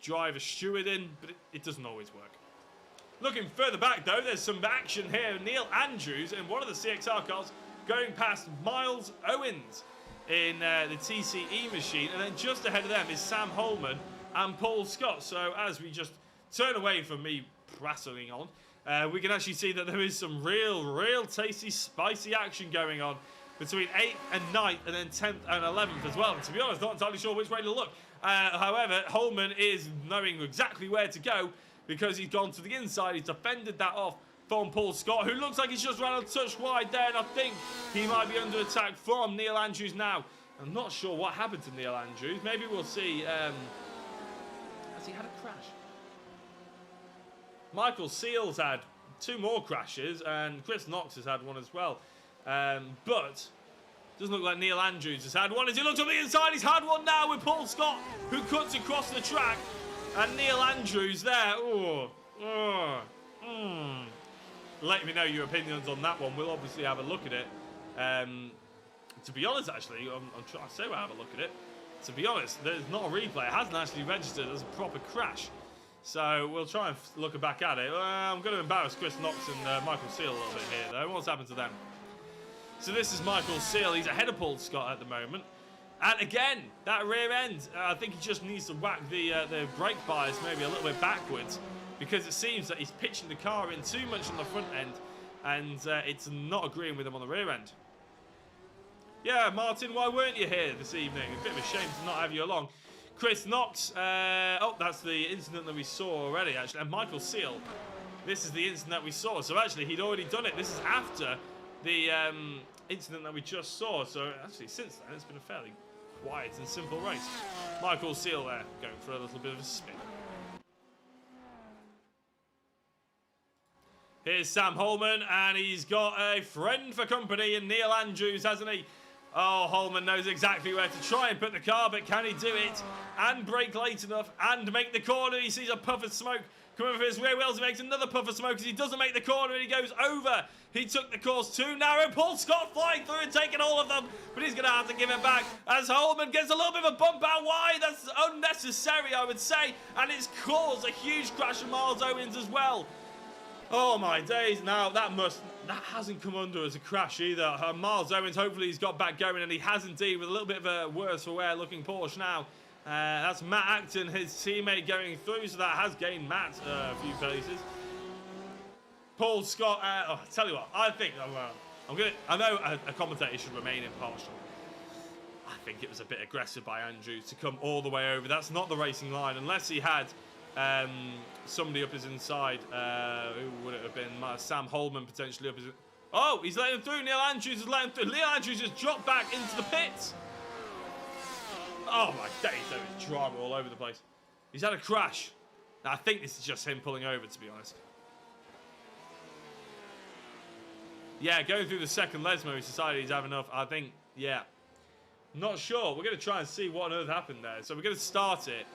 driver steward in, but it doesn't always work. Looking further back, though, there's some action here. Neil Andrews in one of the CXR cars going past Miles Owens in the TCE machine, and then just ahead of them is Sam Holman and Paul Scott. So as we just turn away from me prattling on, we can actually see that there is some real tasty, spicy action going on between 8th and 9th, and then 10th and 11th as well. And to be honest, not entirely sure which way to look. However, Holman is knowing exactly where to go because he's gone to the inside. He's defended that off from Paul Scott, who looks like he's just ran a touch wide there, and I think he might be under attack from Neil Andrews now. I'm not sure what happened to Neil Andrews. Maybe we'll see. Has he had a crash? Michael Seals had 2 more crashes, and Chris Knox has had one as well. But doesn't look like Neil Andrews has had one. As he looks on the inside, he's had one now with Paul Scott, who cuts across the track. And Neil Andrews there. Let me know your opinions on that one. We'll obviously have a look at it. To be honest, actually, I say we'll have a look at it. To be honest, there's not a replay. It hasn't actually registered as a proper crash. So we'll try and look back at it. I'm going to embarrass Chris Knox and Michael Seal a little bit here, though. What's happened to them? So this is Michael Seal. He's ahead of Paul Scott at the moment. And again, that rear end, I think he just needs to whack the brake bias maybe a little bit backwards, because it seems that he's pitching the car in too much on the front end, and it's not agreeing with him on the rear end. Yeah, Martin, why weren't you here this evening? A bit of a shame to not have you along. Chris Knox, oh, that's the incident that we saw already, actually. And Michael Seal, this is the incident that we saw. So actually, he'd already done it. This is after the incident that we just saw. So actually, since then, it's been a fairly quiet and simple race. Michael Seal there, going for a little bit of a spin. Here's Sam Holman, and he's got a friend for company in Neil Andrews, hasn't he? Oh, Holman knows exactly where to try and put the car, but can he do it and brake late enough and make the corner? He sees a puff of smoke coming from his rear wheels. He makes another puff of smoke as he doesn't make the corner, and he goes over. He took the course too narrow. Paul Scott flying through and taking all of them, but he's going to have to give it back as Holman gets a little bit of a bump out wide. That's unnecessary, I would say, and it's caused a huge crash of Miles Owens as well. Oh my days, now that hasn't come under as a crash either. Miles Owens, hopefully he's got back going, and he has indeed, with a little bit of a worse for wear looking Porsche now. That's Matt Acton, his teammate, going through, so that has gained Matt a few places. Paul Scott, I tell you what, I think, I know a commentator should remain impartial. I think it was a bit aggressive by Andrews to come all the way over. That's not the racing line, unless he had somebody up his inside. Who would it have been? Sam Holman potentially up his... Oh, he's letting him through. Neil Andrews is letting him through. Neil Andrews just dropped back into the pits. Oh my days, there is drama all over the place. He's had a crash. Now, I think this is just him pulling over, to be honest. Yeah, going through the second Lesmo Society, he's having enough. I think, yeah. Not sure. We're going to try and see what on earth happened there. So we're going to start it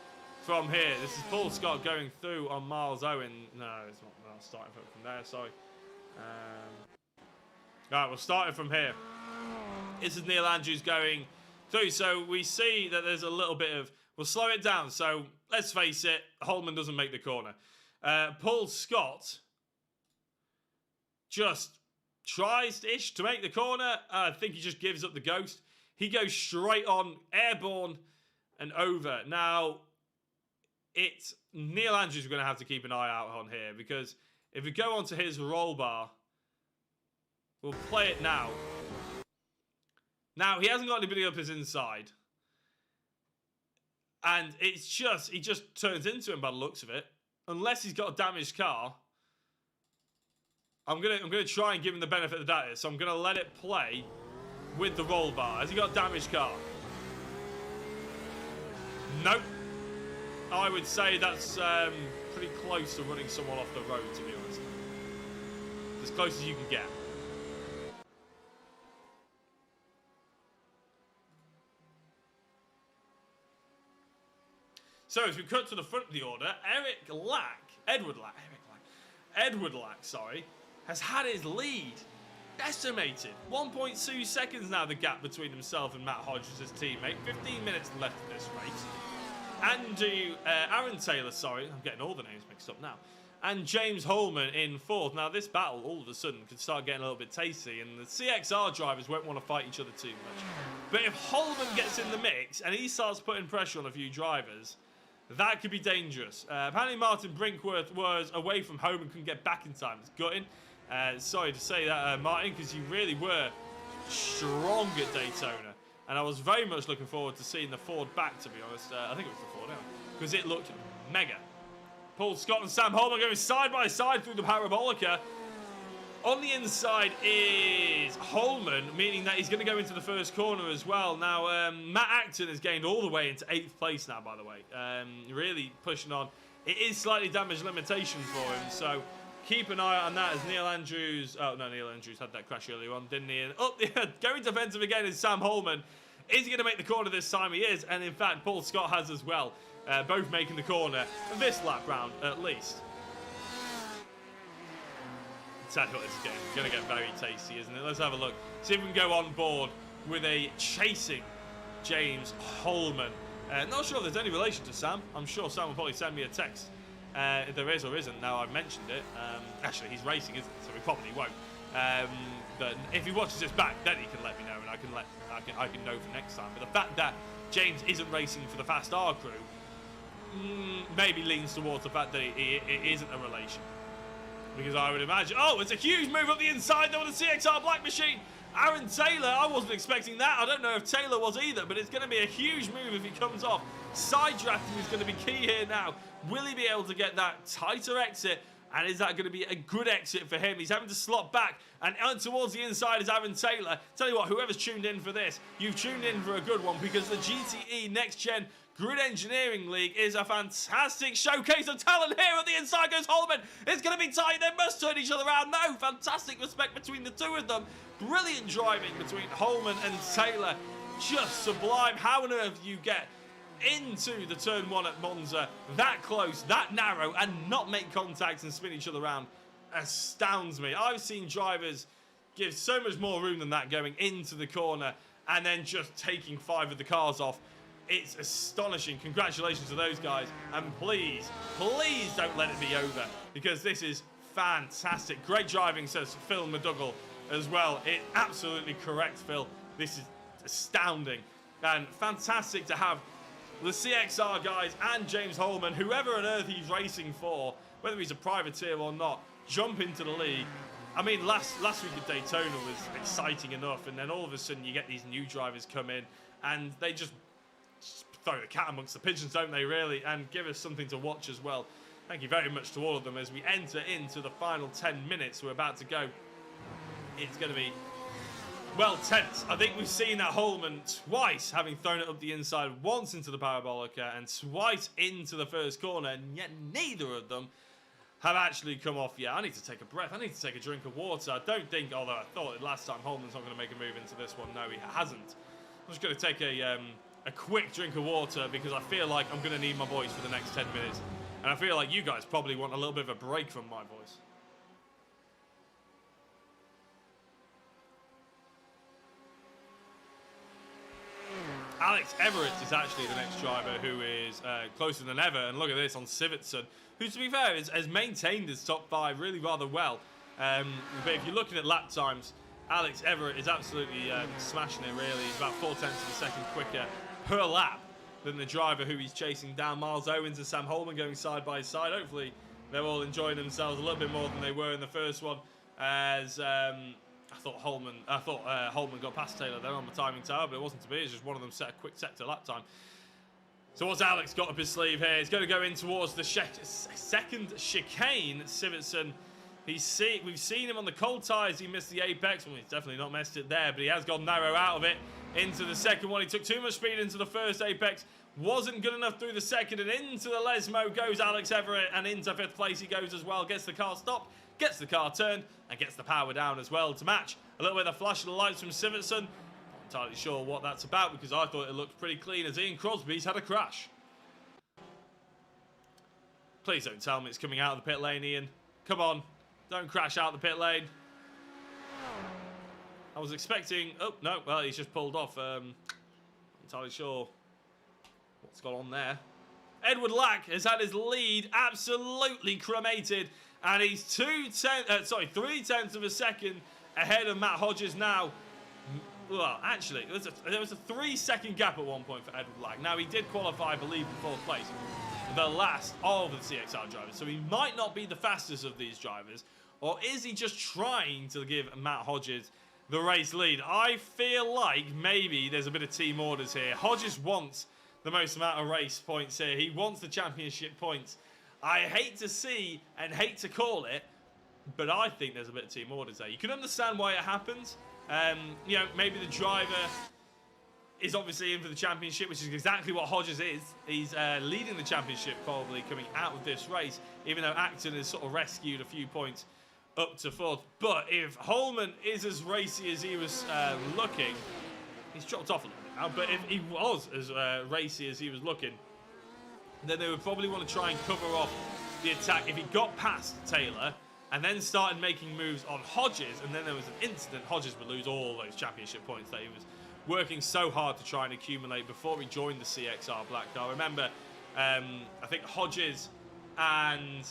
from here. This is Paul Scott going through on Miles Owen. No, it's not. No, starting from there, sorry. Alright, we'll start it from here. This is Neil Andrews going through. So we see that there's a little bit of... We'll slow it down. So let's face it, Holman doesn't make the corner. Paul Scott just tries-ish to make the corner. I think he just gives up the ghost. He goes straight on, airborne, and over. Now... Neil Andrews going to have to keep an eye out on here, because if we go onto his roll bar, we'll play it now. Now, he hasn't got anybody up his inside. And it's just, he just turns into him by the looks of it. Unless he's got a damaged car. I'm gonna try and give him the benefit of the doubt here. So I'm gonna let it play with the roll bar. Has he got a damaged car? Nope. I would say that's pretty close to running someone off the road, to be honest. As close as you can get. So as we cut to the front of the order, Edward Lack, sorry, has had his lead decimated. 1.2 seconds now, the gap between himself and Matt Hodges, his teammate. 15 minutes left in this race. Aaron Taylor, sorry, I'm getting all the names mixed up now. And James Holman in fourth. Now this battle, all of a sudden, could start getting a little bit tasty, and the CXR drivers won't want to fight each other too much. But if Holman gets in the mix, and he starts putting pressure on a few drivers, that could be dangerous. Apparently Martin Brinkworth was away from home and couldn't get back in time. It's gutting. Sorry to say that, Martin, because you really were strong at Daytona. And I was very much looking forward to seeing the Ford back, to be honest. I think it was the Ford, because it looked mega. Paul Scott and Sam Holman going side by side through the Parabolica. On the inside is Holman, meaning that he's going to go into the first corner as well. Now, Matt Acton has gained all the way into 8th place now, by the way. Really pushing on. It is slightly damage limitation for him, so keep an eye on that as Neil Andrews... Oh, no, Neil Andrews had that crash earlier on, didn't he? And going defensive again is Sam Holman. Is he going to make the corner this time? He is, and in fact, Paul Scott has as well. Both making the corner this lap round, at least. Tell you what, this is going to get very tasty, isn't it? Let's have a look. See if we can go on board with a chasing James Holman. Not sure if there's any relation to Sam. I'm sure Sam will probably send me a text if there is or isn't. Now I've mentioned it. Actually, he's racing, isn't he? So he probably won't. But if he watches this back, then he can let me know, and I can know for next time. But the fact that James isn't racing for the Fast R crew maybe leans towards the fact that it isn't a relation. Because I would imagine... Oh, it's a huge move up the inside though with the CXR Black Machine. Aaron Taylor, I wasn't expecting that. I don't know if Taylor was either, but it's going to be a huge move if he comes off. Side drafting is going to be key here now. Will he be able to get that tighter exit? And is that going to be a good exit for him? He's having to slot back. And towards the inside is Aaron Taylor. Tell you what, whoever's tuned in for this, you've tuned in for a good one, because the GTE Next Gen Grid Engineering League is a fantastic showcase of talent here. At the inside goes Holman. It's going to be tight. They must turn each other around. No, fantastic respect between the two of them. Brilliant driving between Holman and Taylor. Just sublime. How on earth you get into the turn one at Monza that close, that narrow, and not make contact and spin each other around astounds me. I've seen drivers give so much more room than that going into the corner and then just taking 5 of the cars off. It's astonishing. Congratulations to those guys. And please, please don't let it be over, because this is fantastic. Great driving, says Phil McDougall as well. It absolutely correct, Phil. This is astounding. And fantastic to have the CXR guys and James Holman, whoever on earth he's racing for, whether he's a privateer or not, jump into the league. I mean, last week at Daytona was exciting enough, and then all of a sudden you get these new drivers come in, and they just throw the cat amongst the pigeons, don't they, really, and give us something to watch as well. Thank you very much to all of them as we enter into the final 10 minutes. We're about to go. It's going to be, well, tense. I think we've seen that Holman twice having thrown it up the inside, once into the Parabolica and twice into the first corner, and yet neither of them have actually come off yet. I need to take a breath. I need to take a drink of water. I don't think, although I thought last time Holman's not going to make a move into this one. No, he hasn't. I'm just going to take a quick drink of water, because I feel like I'm going to need my voice for the next 10 minutes. And I feel like you guys probably want a little bit of a break from my voice. Alex Everett is actually the next driver who is closer than ever. And look at this on Sivertson, who, to be fair, has maintained his top 5 really rather well. But if you're looking at lap times, Alex Everett is absolutely smashing it, really. He's about 0.4 of a second quicker per lap than the driver who he's chasing down. Miles Owens and Sam Holman going side by side. Hopefully they're all enjoying themselves a little bit more than they were in the first one, as I thought Holman got past Taylor then on the timing tower, but it wasn't to be. It's just one of them set a quick sector lap time. So what's Alex got up his sleeve here? He's going to go in towards the second chicane. Civittson, we've seen him on the cold tyres. He missed the apex. Well, he's definitely not missed it there, but he has gone narrow out of it into the second one. He took too much speed into the first apex. Wasn't good enough through the second, and into the Lesmo goes Alex Everett, and into 5th place he goes as well. Gets the car stopped, gets the car turned, and gets the power down as well to match. A little bit of flash of the lights from Civittson. Not entirely sure what that's about, because I thought it looked pretty clean as Ian Crosby's had a crash. Please don't tell me it's coming out of the pit lane, Ian. Come on, don't crash out the pit lane. I was expecting... Oh, no, well, he's just pulled off. Not entirely sure what's gone on there. Edward Lack has had his lead absolutely cremated, and he's 3/10 of a second ahead of Matt Hodges now. Well, actually, there was a 3-second gap at one point for Edward Lack. Now, he did qualify, I believe, in 4th place, the last of the CXR drivers, so he might not be the fastest of these drivers, or is he just trying to give Matt Hodges the race lead? I feel like maybe there's a bit of team orders here. Hodges wants the most amount of race points here. He wants the championship points. I hate to see and hate to call it, but I think there's a bit of team orders there. You can understand why it happens. You know, maybe the driver is obviously in for the championship, which is exactly what Hodges is. He's leading the championship probably coming out of this race, even though Acton has sort of rescued a few points up to 4th. But if Holman is as racy as he was looking, he's dropped off a little bit now, but if he was as racy as he was looking, then they would probably want to try and cover off the attack. If he got past Taylor and then started making moves on Hodges, and then there was an incident, Hodges would lose all those championship points that he was working so hard to try and accumulate before he joined the CXR Black Car. Remember, I think Hodges and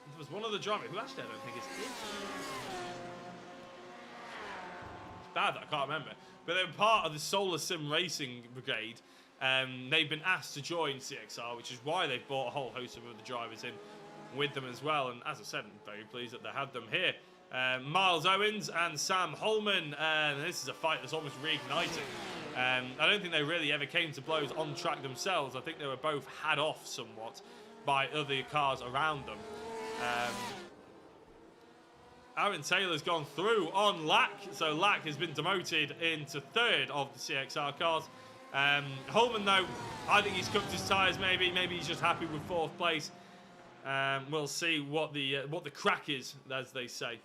there was one other driver who actually I don't think is it. It's bad that I can't remember. But they were part of the Solar Sim Racing Brigade. They've been asked to join CXR, which is why they've brought a whole host of other drivers in with them as well. And as I said, I'm very pleased that they have them here. Miles Owens and Sam Holman. This is a fight that's almost reigniting. I don't think they really ever came to blows on track themselves. I think they were both had off somewhat by other cars around them. Aaron Taylor's gone through on Lack, so Lack has been demoted into 3rd of the CXR cars. Holman, though, I think he's cooked his tyres. Maybe he's just happy with 4th place. We'll see what the crack is, as they say.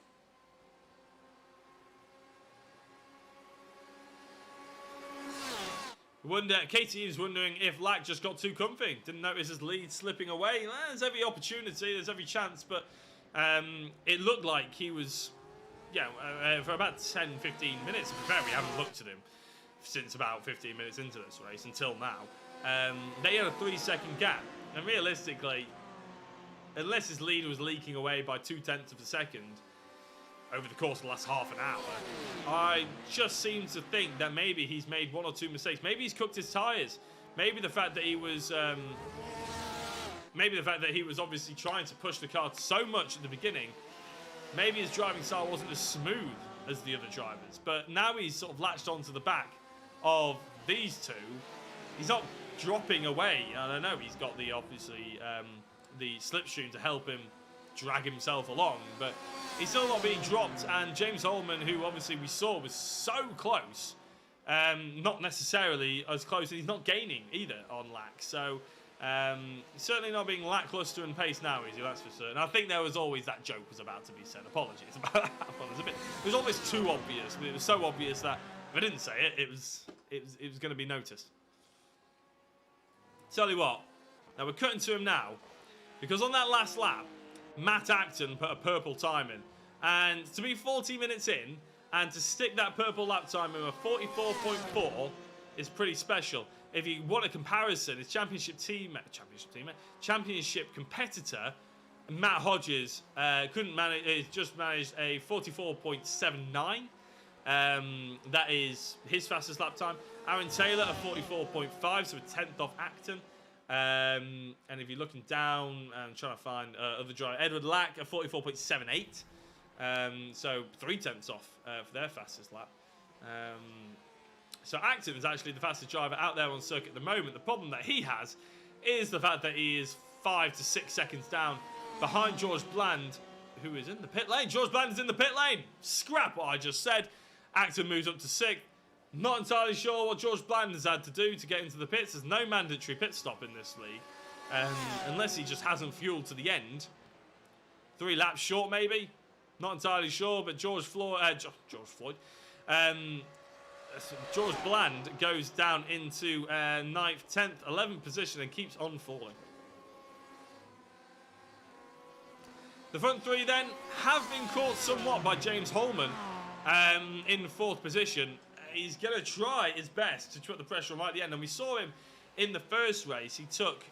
KTE is wondering if Lack just got too comfy. Didn't notice his lead slipping away. Well, there's every opportunity, there's every chance, but it looked like he was, for about 10, 15 minutes. To be fair, we haven't looked at him since about 15 minutes into this race until now. They had a 3-second gap, and realistically, unless his lead was leaking away by 0.2 of a second over the course of the last half an hour, I just seem to think that maybe he's made 1 or 2 mistakes. Maybe he's cooked his tyres. Maybe the fact that he was, obviously trying to push the car so much at the beginning. Maybe his driving style wasn't as smooth as the other drivers. But now he's sort of latched onto the back of these two. He's not dropping away. I don't know. He's got the the slipstream to help him drag himself along, but he's still not being dropped. And James Holman, who obviously we saw was so close, not necessarily as close, and he's not gaining either on Lack. So certainly not being lackluster in pace now, is he? That's for certain. I think there was always that joke was about to be said. Apologies about that. It was almost too obvious, but it was so obvious that if I didn't say it, it was going to be noticed. Tell you what, now we're cutting to him now, because on that last lap, Matt Acton put a purple time in. And to be 40 minutes in, and to stick that purple lap time in a 44.4 is pretty special. If you want a comparison, his championship competitor, Matt Hodges, couldn't manage. Just managed a 44.79. That is his fastest lap time. Aaron Taylor at 44.5, so a 10th off Acton. And if you're looking down and trying to find other driver, Edward Lack at 44.78. So 3/10 off for their fastest lap. So Acton is actually the fastest driver out there on circuit at the moment. The problem that he has is the fact that he is 5 to 6 seconds down behind George Bland, who is in the pit lane. George Bland is in the pit lane. Scrap what I just said. Acton moves up to 6th. Not entirely sure what George Bland has had to do to get into the pits. There's no mandatory pit stop in this league. Unless he just hasn't fueled to the end. 3 laps short, maybe. Not entirely sure, but George Bland goes down into 9th, 10th, 11th position and keeps on falling. The front 3 then have been caught somewhat by James Holman in 4th position. He's going to try his best to put the pressure on right at the end. And we saw him in the first race. He took,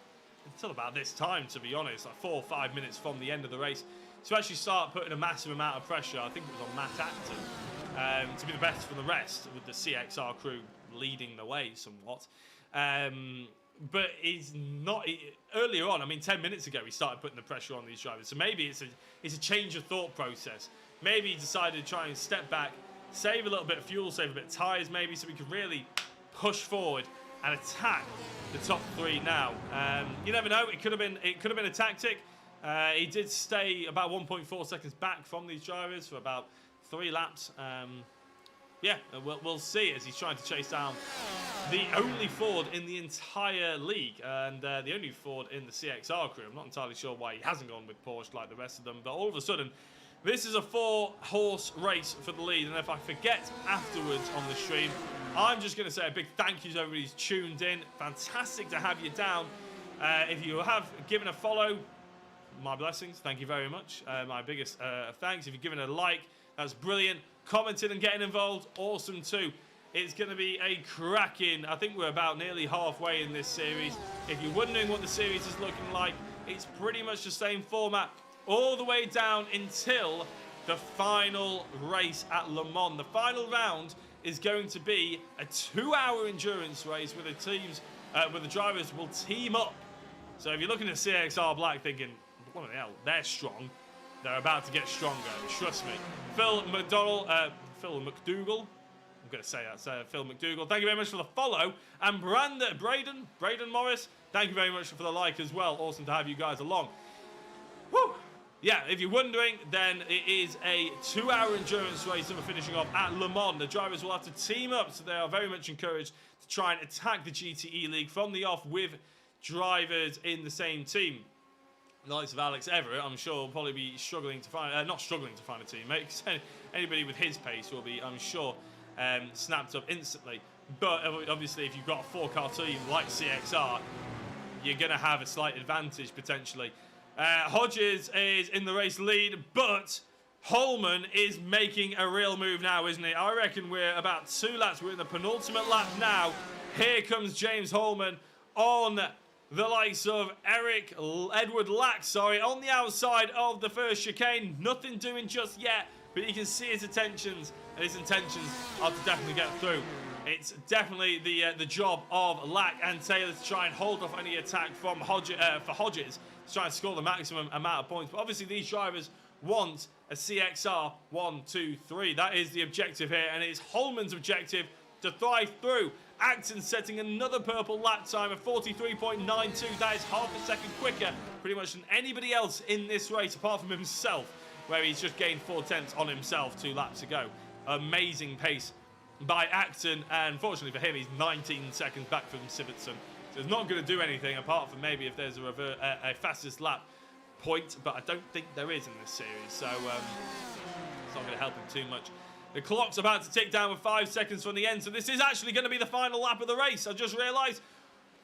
until about this time, to be honest, like 4 or 5 minutes from the end of the race, to actually start putting a massive amount of pressure. I think it was on Matt Acton, to be the best for the rest, with the CXR crew leading the way somewhat. But he's not... earlier on, I mean, 10 minutes ago, he started putting the pressure on these drivers. So maybe it's a change of thought process. Maybe he decided to try and step back, save a little bit of fuel, save a bit of tyres maybe, so we could really push forward and attack the top 3 now. You never know, it could have been a tactic. He did stay about 1.4 seconds back from these drivers for about 3 laps. Yeah, we'll see as he's trying to chase down the only Ford in the entire league and the only Ford in the CXR crew. I'm not entirely sure why he hasn't gone with Porsche like the rest of them, but all of a sudden, this is a 4-horse race for the lead. And if I forget afterwards on the stream, I'm just going to say a big thank you to everybody who's tuned in. Fantastic to have you down. If you have given a follow, my blessings. Thank you very much. My biggest thanks. If you've given a like, that's brilliant. Commenting and getting involved, awesome too. It's going to be a cracking. I think we're about nearly halfway in this series. If you're wondering what the series is looking like, it's pretty much the same format all the way down until the final race at Le Mans. The final round is going to be a 2-hour endurance race where the drivers will team up. So if you're looking at CXR Black thinking, what the hell, they're strong, they're about to get stronger, trust me. Phil McDougal, I'm going to say that, Phil McDougal, thank you very much for the follow. And Braden Morris, thank you very much for the like as well. Awesome to have you guys along. Woo! Yeah, if you're wondering, then it is a 2-hour endurance race that we're finishing off at Le Mans. The drivers will have to team up, so they are very much encouraged to try and attack the GTE League from the off with drivers in the same team. The likes of Alex Everett, I'm sure, will probably be struggling to find, not struggling to find a teammate, because anybody with his pace will be, I'm sure, snapped up instantly. But obviously, if you've got a 4-car team like CXR, you're going to have a slight advantage potentially. Hodges is in the race lead, but Holman is making a real move now, isn't he? I reckon we're about 2 laps. We're in the penultimate lap now. Here comes James Holman on the likes of Edward Lack, on the outside of the first chicane. Nothing doing just yet, but you can see his intentions, and his intentions are to definitely get through. It's definitely the job of Lack and Taylor to try and hold off any attack from Hodges to try and score the maximum amount of points. But obviously these drivers want a CXR 1, 2, 3. That is the objective here, and it's Holman's objective to thrive through. Acton setting another purple lap time of 43.92. That is half a second quicker pretty much than anybody else in this race apart from himself, where he's just gained 4/10 on himself 2 laps ago. Amazing pace by Acton, and unfortunately for him, he's 19 seconds back from Sivertson. So it's not going to do anything apart from maybe if there's a fastest lap point, but I don't think there is in this series, so it's not going to help him too much. The clock's about to tick down with 5 seconds from the end, so this is actually going to be the final lap of the race. I just realised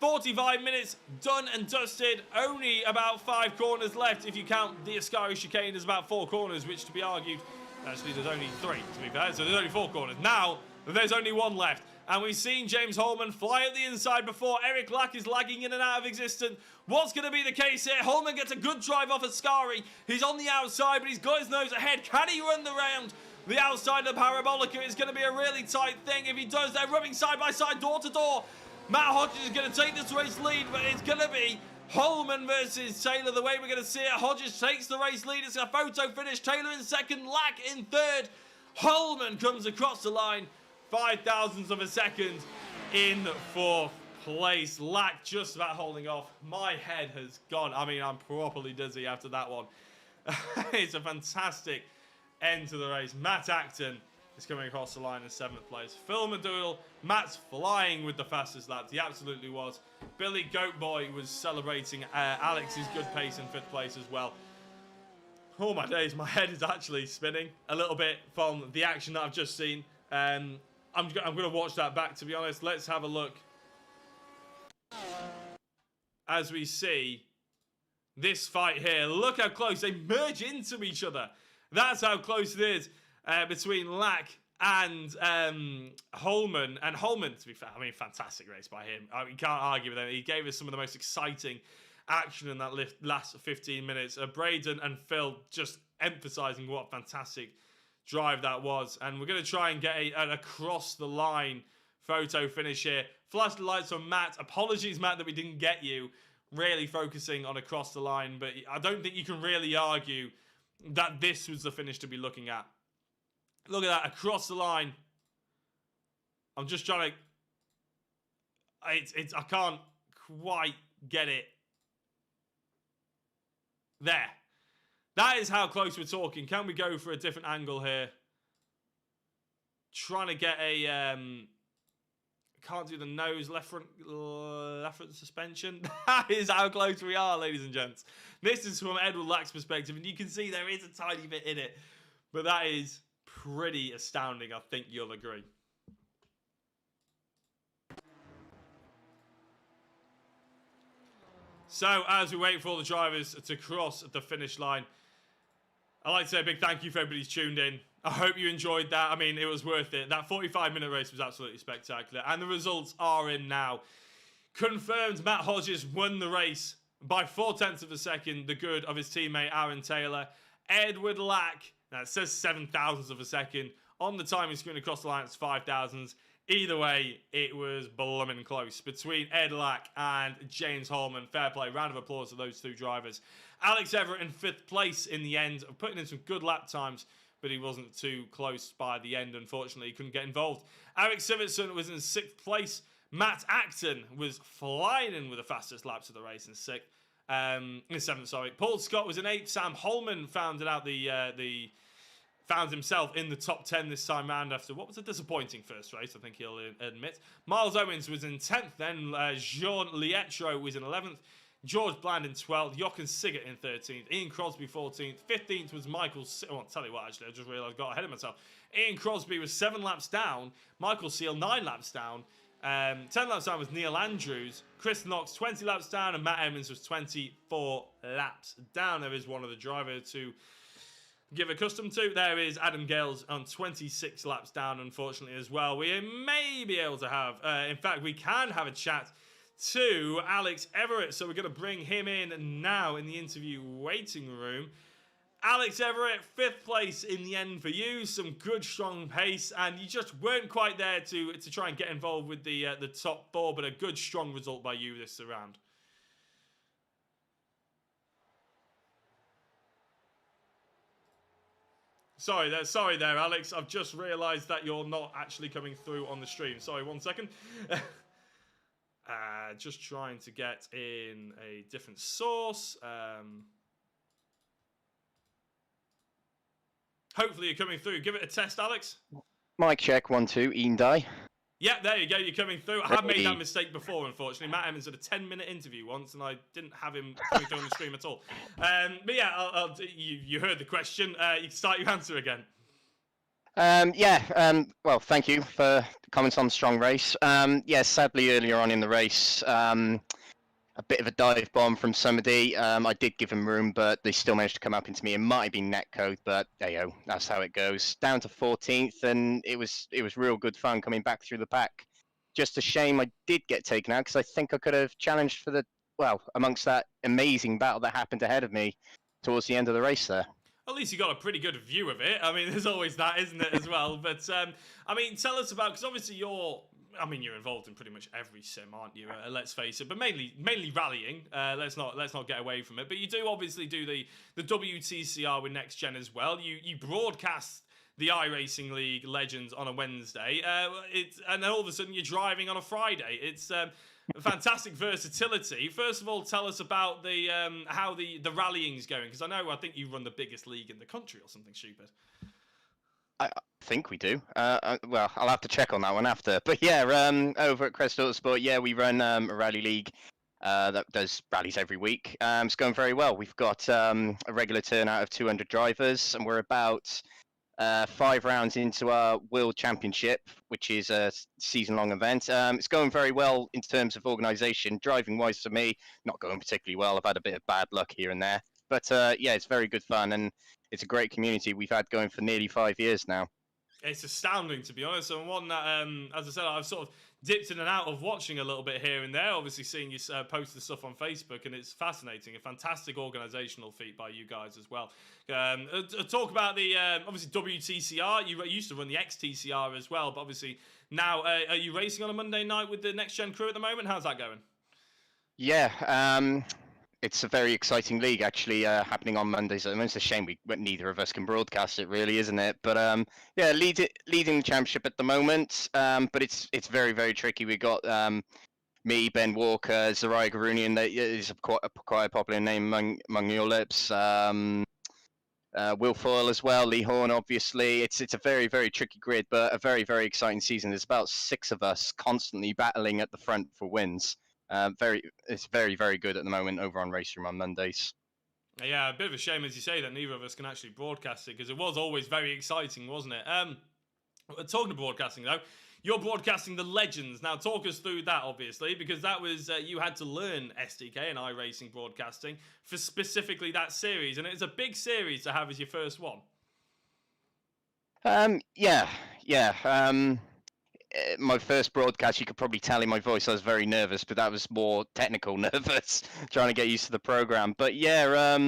45 minutes done and dusted. Only about 5 corners left if you count the Ascari chicane. There's about 4 corners, which to be argued, actually there's only 3 to be fair, so there's only 4 corners. Now there's only 1 left. And we've seen James Holman fly up the inside before. Eric Lack is lagging in and out of existence. What's going to be the case here? Holman gets a good drive off Ascari. He's on the outside, but he's got his nose ahead. Can he run the round? the outside of the Parabolica is going to be a really tight thing. If he does, they're rubbing side by side, door to door. Matt Hodges is going to take this race lead, but it's going to be Holman versus Taylor the way we're going to see it. Hodges takes the race lead. It's a photo finish. Taylor in second, Lack in third. Holman comes across the line, 0.005 of a second in fourth place. Lack just about holding off. My head has gone. I mean, I'm properly dizzy after that one. It's a fantastic end to the race. Matt Acton is coming across the line in 7th place. Phil Madoodle, Matt's flying with the fastest laps. He absolutely was. Billy Goatboy was celebrating Alex's good pace in 5th place as well. Oh my days, my head is actually spinning a little bit from the action that I've just seen. I'm going to watch that back, to be honest. Let's have a look. As we see this fight here, look how close they merge into each other. That's how close it is between Lack and Holman. And Holman, to be fair, I mean, fantastic race by him. I mean, you can't argue with him. He gave us some of the most exciting action in that last 15 minutes. Braden and Phil just emphasizing what a fantastic drive that was. And we're going to try and get an across the line photo finish here. Flash the lights on Matt. Apologies, Matt, that we didn't get you. Really focusing on across the line, but I don't think you can really argue that this was the finish to be looking at. Look at that, across the line. I'm just trying to... I can't quite get it. There. That is how close we're talking. Can we go for a different angle here? Trying to get a... Can't do the nose, left front suspension. That is how close we are, ladies and gents. This is from Edward Lack's perspective, and you can see there is a tiny bit in it. But that is pretty astounding, I think you'll agree. So, as we wait for all the drivers to cross the finish line, I'd like to say a big thank you for everybody who's tuned in. I hope you enjoyed that. I mean, it was worth it. That 45-minute race was absolutely spectacular. And the results are in now. Confirmed, Matt Hodges won the race by 0.4 of a second, the good of his teammate Aaron Taylor. Edward Lack, now it says 0.007 of a second. On the timing screen across the line, it's 0.005. Either way, it was blooming close between Ed Lack and James Holman. Fair play. Round of applause to those two drivers. Alex Everett in 5th place in the end, putting in some good lap times, but he wasn't too close by the end, unfortunately. He couldn't get involved. Eric Sivertson was in 6th place. Matt Acton was flying in with the fastest laps of the race in 7th, sorry. Paul Scott was in 8th. Sam Holman found himself in the top 10 this time round after what was a disappointing first race, I think he'll admit. Miles Owens was in 10th, then Jean Lietro was in 11th. George Bland in 12th, Jochen Siggert in 13th, Ian Crosby 14th, 15th was Michael... Well, I'll tell you what, actually, I just realised I got ahead of myself. Ian Crosby was 7 laps down, Michael Seal 9 laps down, 10 laps down was Neil Andrews, Chris Knox 20 laps down, and Matt Emmons was 24 laps down. There is one of the drivers to give a custom to. There is Adam Gales on 26 laps down, unfortunately, as well. We may be able to have... in fact, we can have a chat to Alex Everett, so we're going to bring him in now in the interview waiting room. Alex Everett, 5th place in the end for you. Some good, strong pace, and you just weren't quite there to try and get involved with the top 4, but a good, strong result by you this round. Sorry there, Alex. I've just realised that you're not actually coming through on the stream. Sorry, 1 second. Just trying to get in a different source. Hopefully you're coming through. Give it a test, Alex. Mic check, 1, 2, Ian Die. Yeah, there you go. You're coming through. I have made that mistake before, unfortunately. Matt Emmons did a 10-minute interview once, and I didn't have him coming through on the stream at all. But yeah, you heard the question. You can start your answer again. Well, thank you for the comments on the strong race. Sadly, earlier on in the race, a bit of a dive bomb from somebody. I did give them room, but they still managed to come up into me. It might have been netcode, but hey-o, that's how it goes. Down to 14th, and it was real good fun coming back through the pack. Just a shame I did get taken out, because I think I could have challenged for amongst that amazing battle that happened ahead of me towards the end of the race there. At least you got a pretty good view of it. I mean, there's always that, isn't it, as well? But I mean, tell us about, because obviously you're involved in pretty much every sim, aren't you? Let's face it, but mainly rallying. Let's not get away from it. But you do obviously do the WTCR with NXTGEN as well. You broadcast the iRacing League Legends on a Wednesday. And then all of a sudden you're driving on a Friday. It's fantastic versatility. First of all, tell us about the how the rallying's going, because I think you run the biggest league in the country or something stupid. I think we do. Well, I'll have to check on that one after. But yeah, over at Crest Autosport, yeah, we run a rally league that does rallies every week. It's going very well. We've got a regular turnout of 200 drivers, and we're about 5 rounds into our World Championship, which is a season-long event. It's going very well in terms of organisation. Driving-wise for me, not going particularly well. I've had a bit of bad luck here and there. But yeah, it's very good fun, and it's a great community we've had going for nearly 5 years now. It's astounding, to be honest, and one that, as I said, I've sort of dipped in and out of watching a little bit here and there, obviously seeing you post the stuff on Facebook, and it's fascinating. A fantastic organisational feat by you guys as well. Talk about the, obviously, WTCR. You used to run the XTCR as well, but obviously now, are you racing on a Monday night with the NXTGEN crew at the moment? How's that going? Yeah, it's a very exciting league, actually, happening on Mondays. I mean, it's a shame neither of us can broadcast it, really, isn't it? But yeah, leading the championship at the moment. But it's very, very tricky. We got me, Ben Walker, Zariah Garunian. That is quite a popular name among your lips. Will Foyle as well, Lee Horn, obviously. It's a very, very tricky grid, but a very, very exciting season. There's about 6 of us constantly battling at the front for wins. It's very, very good at the moment over on Race Room on Mondays. Yeah, a bit of a shame, as you say, that neither of us can actually broadcast it, because it was always very exciting, wasn't it? Talking of broadcasting, though, you're broadcasting the Legends. Now, talk us through that, obviously, because that was, you had to learn SDK and iRacing broadcasting for specifically that series, and it's a big series to have as your first one. Yeah. My first broadcast, you could probably tell in my voice I was very nervous, but that was more technical nervous, trying to get used to the program. But yeah,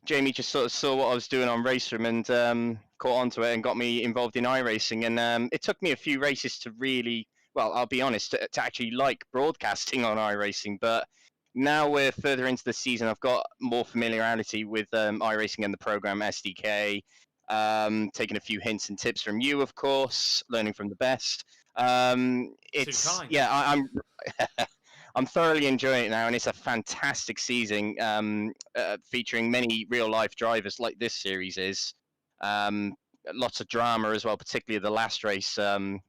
Jamie just sort of saw what I was doing on Race Room and caught onto it and got me involved in iRacing. And it took me a few races to really, well, I'll be honest, to actually like broadcasting on iRacing. But now we're further into the season, I've got more familiarity with iRacing and the program SDK. Taking a few hints and tips from you, of course, learning from the best. It's I'm I'm thoroughly enjoying it now, and it's a fantastic season, featuring many real life drivers like this series is. Lots of drama as well, particularly the last race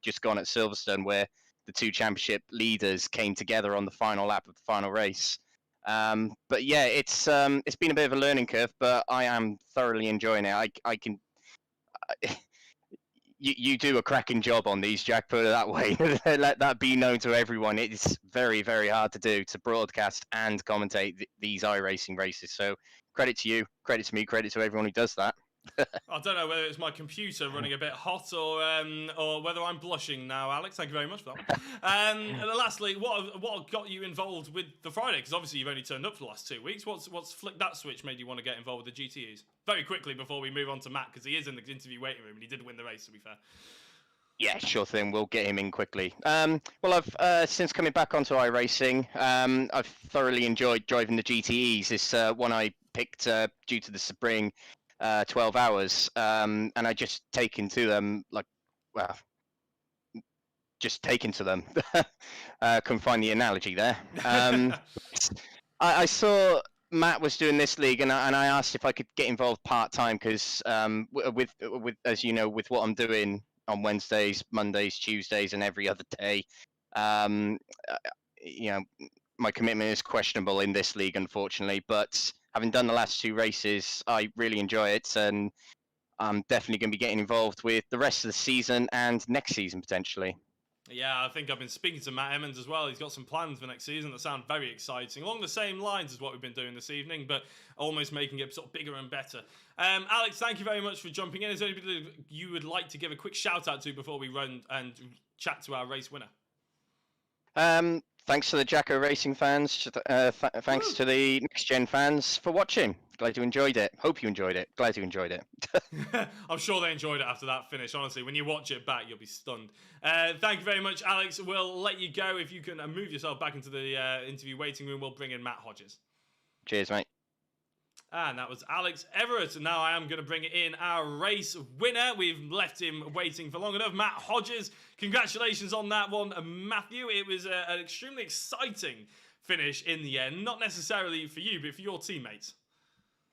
just gone at Silverstone, where the 2 championship leaders came together on the final lap of the final race. But yeah, it's been a bit of a learning curve, but I am thoroughly enjoying it. I can. You do a cracking job on these, Jack, put it that way. Let that be known to everyone. It's very, very hard to do, to broadcast and commentate these iRacing races. So credit to you, credit to me, credit to everyone who does that. I don't know whether it's my computer running a bit hot or whether I'm blushing now, Alex. Thank you very much for that. And lastly, what got you involved with the Friday? Because obviously you've only turned up for the last 2 weeks. What's flicked that switch, made you want to get involved with the GTEs? Very quickly before we move on to Matt, because he is in the interview waiting room and he did win the race, to be fair. Yeah, sure thing. We'll get him in quickly. Well, I've since coming back onto iRacing, I've thoroughly enjoyed driving the GTEs. This one I picked due to the spring 12 hours, and I just taken to them just taken to them. Couldn't find the analogy there. I saw Matt was doing this league, and I asked if I could get involved part-time, because with as you know, with what I'm doing on Wednesdays, Mondays, Tuesdays, and every other day, you know, my commitment is questionable in this league, unfortunately. But having done the last 2 races, I really enjoy it, and I'm definitely going to be getting involved with the rest of the season and next season potentially. Yeah, I think I've been speaking to Matt Emmons as well. He's got some plans for next season that sound very exciting, along the same lines as what we've been doing this evening, but almost making it sort of bigger and better. Alex, thank you very much for jumping in. Is there anybody you would like to give a quick shout out to before we run and chat to our race winner? Thanks to the Jacko Racing fans. Thanks to the NXTGEN fans for watching. Glad you enjoyed it. Hope you enjoyed it. Glad you enjoyed it. I'm sure they enjoyed it after that finish. Honestly, when you watch it back, you'll be stunned. Thank you very much, Alex. We'll let you go. If you can move yourself back into the interview waiting room, we'll bring in Matt Hodges. Cheers, mate. And that was Alex Everett. And now I am going to bring in our race winner. We've left him waiting for long enough. Matt Hodges, congratulations on that one, Matthew. It was an extremely exciting finish in the end. Not necessarily for you, but for your teammates.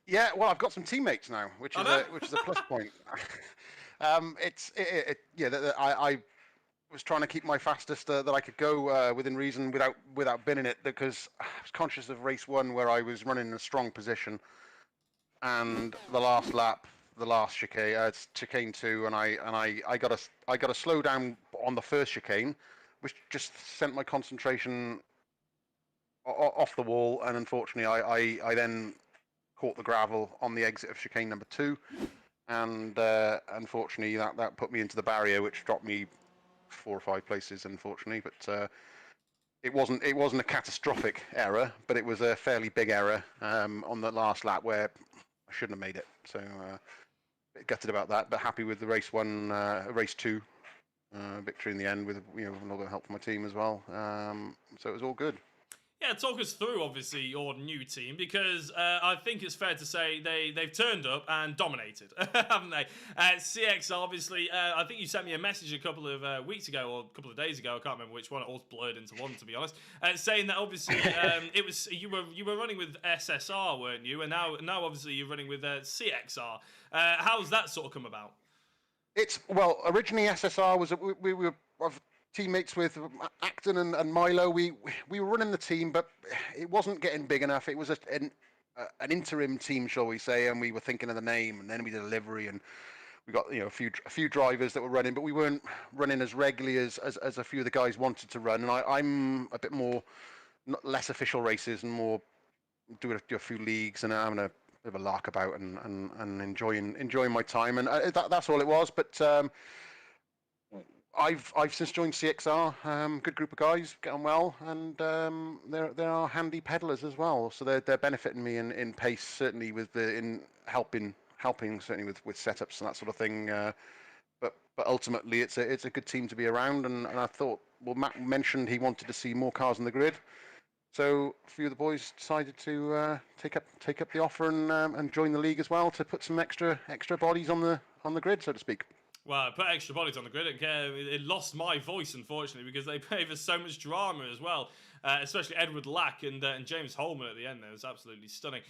Yeah, well, I've got some teammates now, which is a plus point. I was trying to keep my fastest that I could go within reason without binning it, because I was conscious of race 1 where I was running in a strong position, and the last lap, the last chicane, it's chicane 2, and I got a slow down on the first chicane, which just sent my concentration off the wall, and unfortunately I then caught the gravel on the exit of chicane number 2, and unfortunately that put me into the barrier, which dropped me 4 or 5 places, unfortunately. But it wasn't a catastrophic error, but it was a fairly big error on the last lap where I shouldn't have made it. So a bit gutted about that, but happy with the race 2 victory in the end, with a lot of help from my team as well. So it was all good. Yeah, talk us through, obviously, your new team, because I think it's fair to say they've turned up and dominated, haven't they? CXR, obviously, I think you sent me a message a couple of weeks ago, or a couple of days ago, I can't remember which one, it all blurred into one, to be honest, saying that, obviously, it was you were running with SSR, weren't you? And now obviously, you're running with CXR. How's that sort of come about? Originally SSR was, we were teammates with Acton and Milo. We were running the team, but it wasn't getting big enough. It was an interim team, shall we say, and we were thinking of the name, and then we did a livery, and we got a few drivers that were running, but we weren't running as regularly as a few of the guys wanted to run. And I'm a bit more less official races and more do a few leagues and having a bit of a lark about and enjoying my time, and that's all it was. But I've since joined CXR. Good group of guys, get on well, and there are handy pedalers as well. So they're benefiting me in pace, certainly in helping certainly with setups and that sort of thing. But ultimately, it's a good team to be around. And I thought, well, Matt mentioned he wanted to see more cars on the grid, so a few of the boys decided to take up the offer and join the league as well, to put some extra bodies on the grid, so to speak. Well, put extra bodies on the grid. It lost my voice, unfortunately, because they gave us so much drama as well, especially Edward Lack and James Holman at the end. There was absolutely stunning.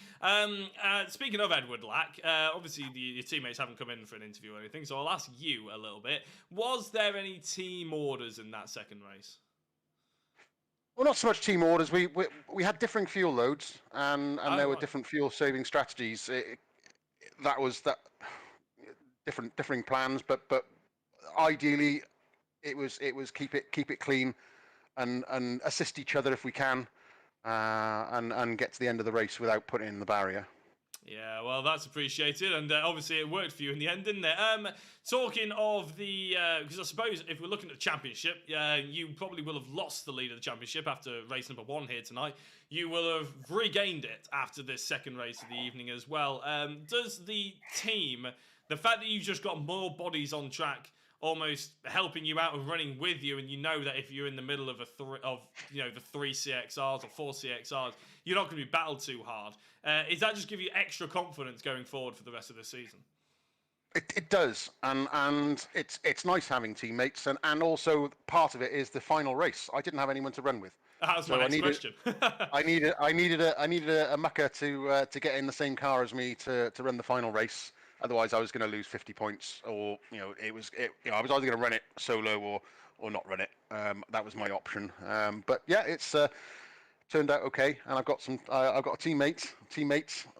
Speaking of Edward Lack, obviously your teammates haven't come in for an interview or anything, so I'll ask you a little bit. Was there any team orders in that second race? Well, not so much team orders. We had differing fuel loads, and there were different fuel saving strategies. Differing plans, but ideally it was keep it clean and assist each other if we can, and get to the end of the race without putting in the barrier. Yeah, well, that's appreciated, and obviously it worked for you in the end, didn't it? Talking of the, because I suppose if we're looking at the championship, you probably will have lost the lead of the championship after race number 1 here tonight. You will have regained it after this second race of the evening as well. Does the team, the fact that you've just got more bodies on track, almost helping you out and running with you, and you know that if you're in the middle of the 3 CXRs or 4 CXRs, you're not going to be battled too hard. Does that just give you extra confidence going forward for the rest of the season? It does, and it's nice having teammates, and also part of it is the final race. I didn't have anyone to run with. That was my next question. I needed a mucker to get in the same car as me to run the final race. Otherwise, I was going to lose 50 points, or I was either going to run it solo or not run it. That was my option. But yeah, it's turned out okay, and I've got teammates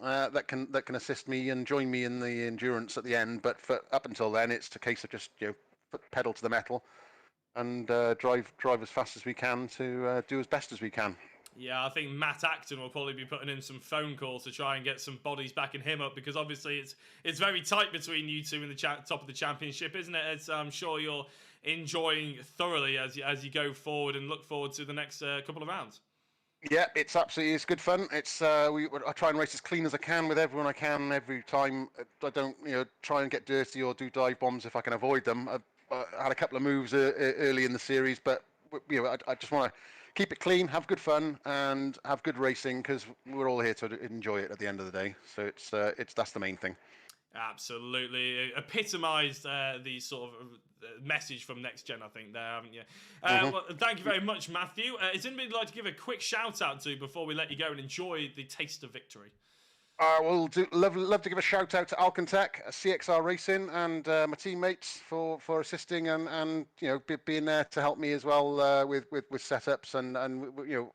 that can assist me and join me in the endurance at the end. But up until then, it's a case of just put pedal to the metal and drive as fast as we can to do as best as we can. Yeah, I think Matt Acton will probably be putting in some phone calls to try and get some bodies backing him up, because obviously it's very tight between you two in the top of the championship, isn't it? I'm sure you're enjoying thoroughly as you go forward and look forward to the next couple of rounds. Yeah, it's good fun. I try and race as clean as I can with everyone I can every time. I don't try and get dirty or do dive bombs if I can avoid them. I had a couple of moves early in the series, but I just want to keep it clean, have good fun, and have good racing because we're all here to enjoy it at the end of the day. So that's the main thing. Absolutely epitomised the sort of message from Next Gen, I think, there, haven't you? Well, thank you very much, Matthew. Is anybody like to give a quick shout out to before we let you go and enjoy the taste of victory? Love to give a shout out to Alcantech, CXR Racing, and my teammates for assisting and being there to help me as well with setups and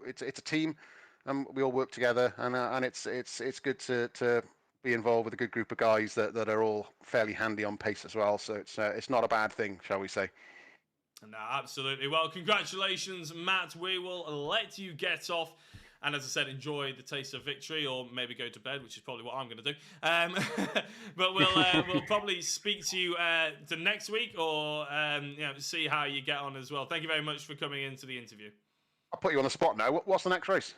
it's a team, and we all work together and it's good to be involved with a good group of guys that are all fairly handy on pace as well. So it's not a bad thing, shall we say? No, absolutely. Well, congratulations, Matt. We will let you get off. And as I said, enjoy the taste of victory, or maybe go to bed, which is probably what I'm going to do. But we'll probably speak to you to next week, or see how you get on as well. Thank you very much for coming into the interview. I'll put you on the spot now. What's the next race?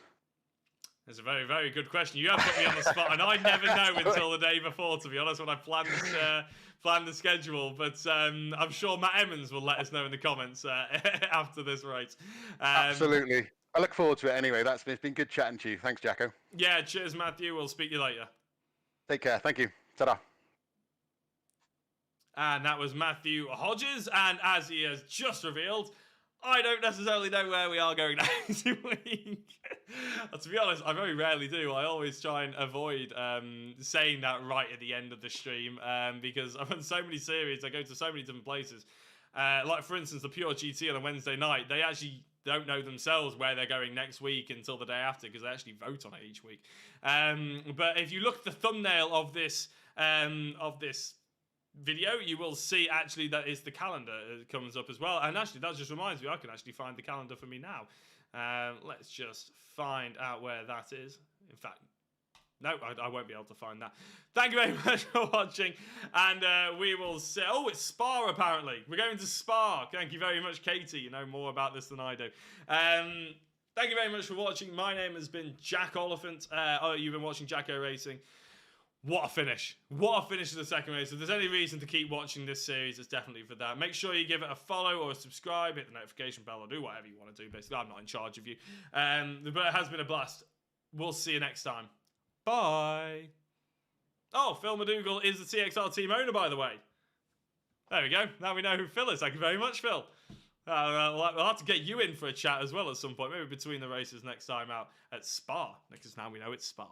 It's a very, very good question. You have put me on the spot, and I never know until the day before, to be honest, when I plan the schedule. But I'm sure Matt Emmons will let us know in the comments after this race. Absolutely. I look forward to it anyway. It's been good chatting to you. Thanks, Jacko. Yeah, cheers, Matthew. We'll speak to you later. Take care. Thank you. Ta-da. And that was Matthew Hodges. And as he has just revealed, I don't necessarily know where we are going next week. To be honest, I very rarely do. I always try and avoid saying that right at the end of the stream because I've run so many series. I go to so many different places. Like, for instance, the Pure GT on a Wednesday night, they actually don't know themselves where they're going next week until the day after because they actually vote on it each week. But if you look at the thumbnail of this video, you will see actually that it's the calendar comes up as well. And actually, that just reminds me, I can actually find the calendar for me now. Let's just find out where that is. In fact, no, I won't be able to find that. Thank you very much for watching, and we will see. Oh, it's Spa, apparently. We're going to Spa. Thank you very much, Katie. You know more about this than I do. Thank you very much for watching. My name has been Jack Oliphant. You've been watching Jacko Racing. What a finish. What a finish of the second race. If there's any reason to keep watching this series, it's definitely for that. Make sure you give it a follow or a subscribe, hit the notification bell, or do whatever you want to do. Basically, I'm not in charge of you. But it has been a blast. We'll see you next time. Bye. Oh, Phil McDougall is the TXR team owner, by the way. There we go. Now we know who Phil is. Thank you very much, Phil. We'll have to get you in for a chat as well at some point, maybe between the races next time out at Spa, because now we know it's Spa.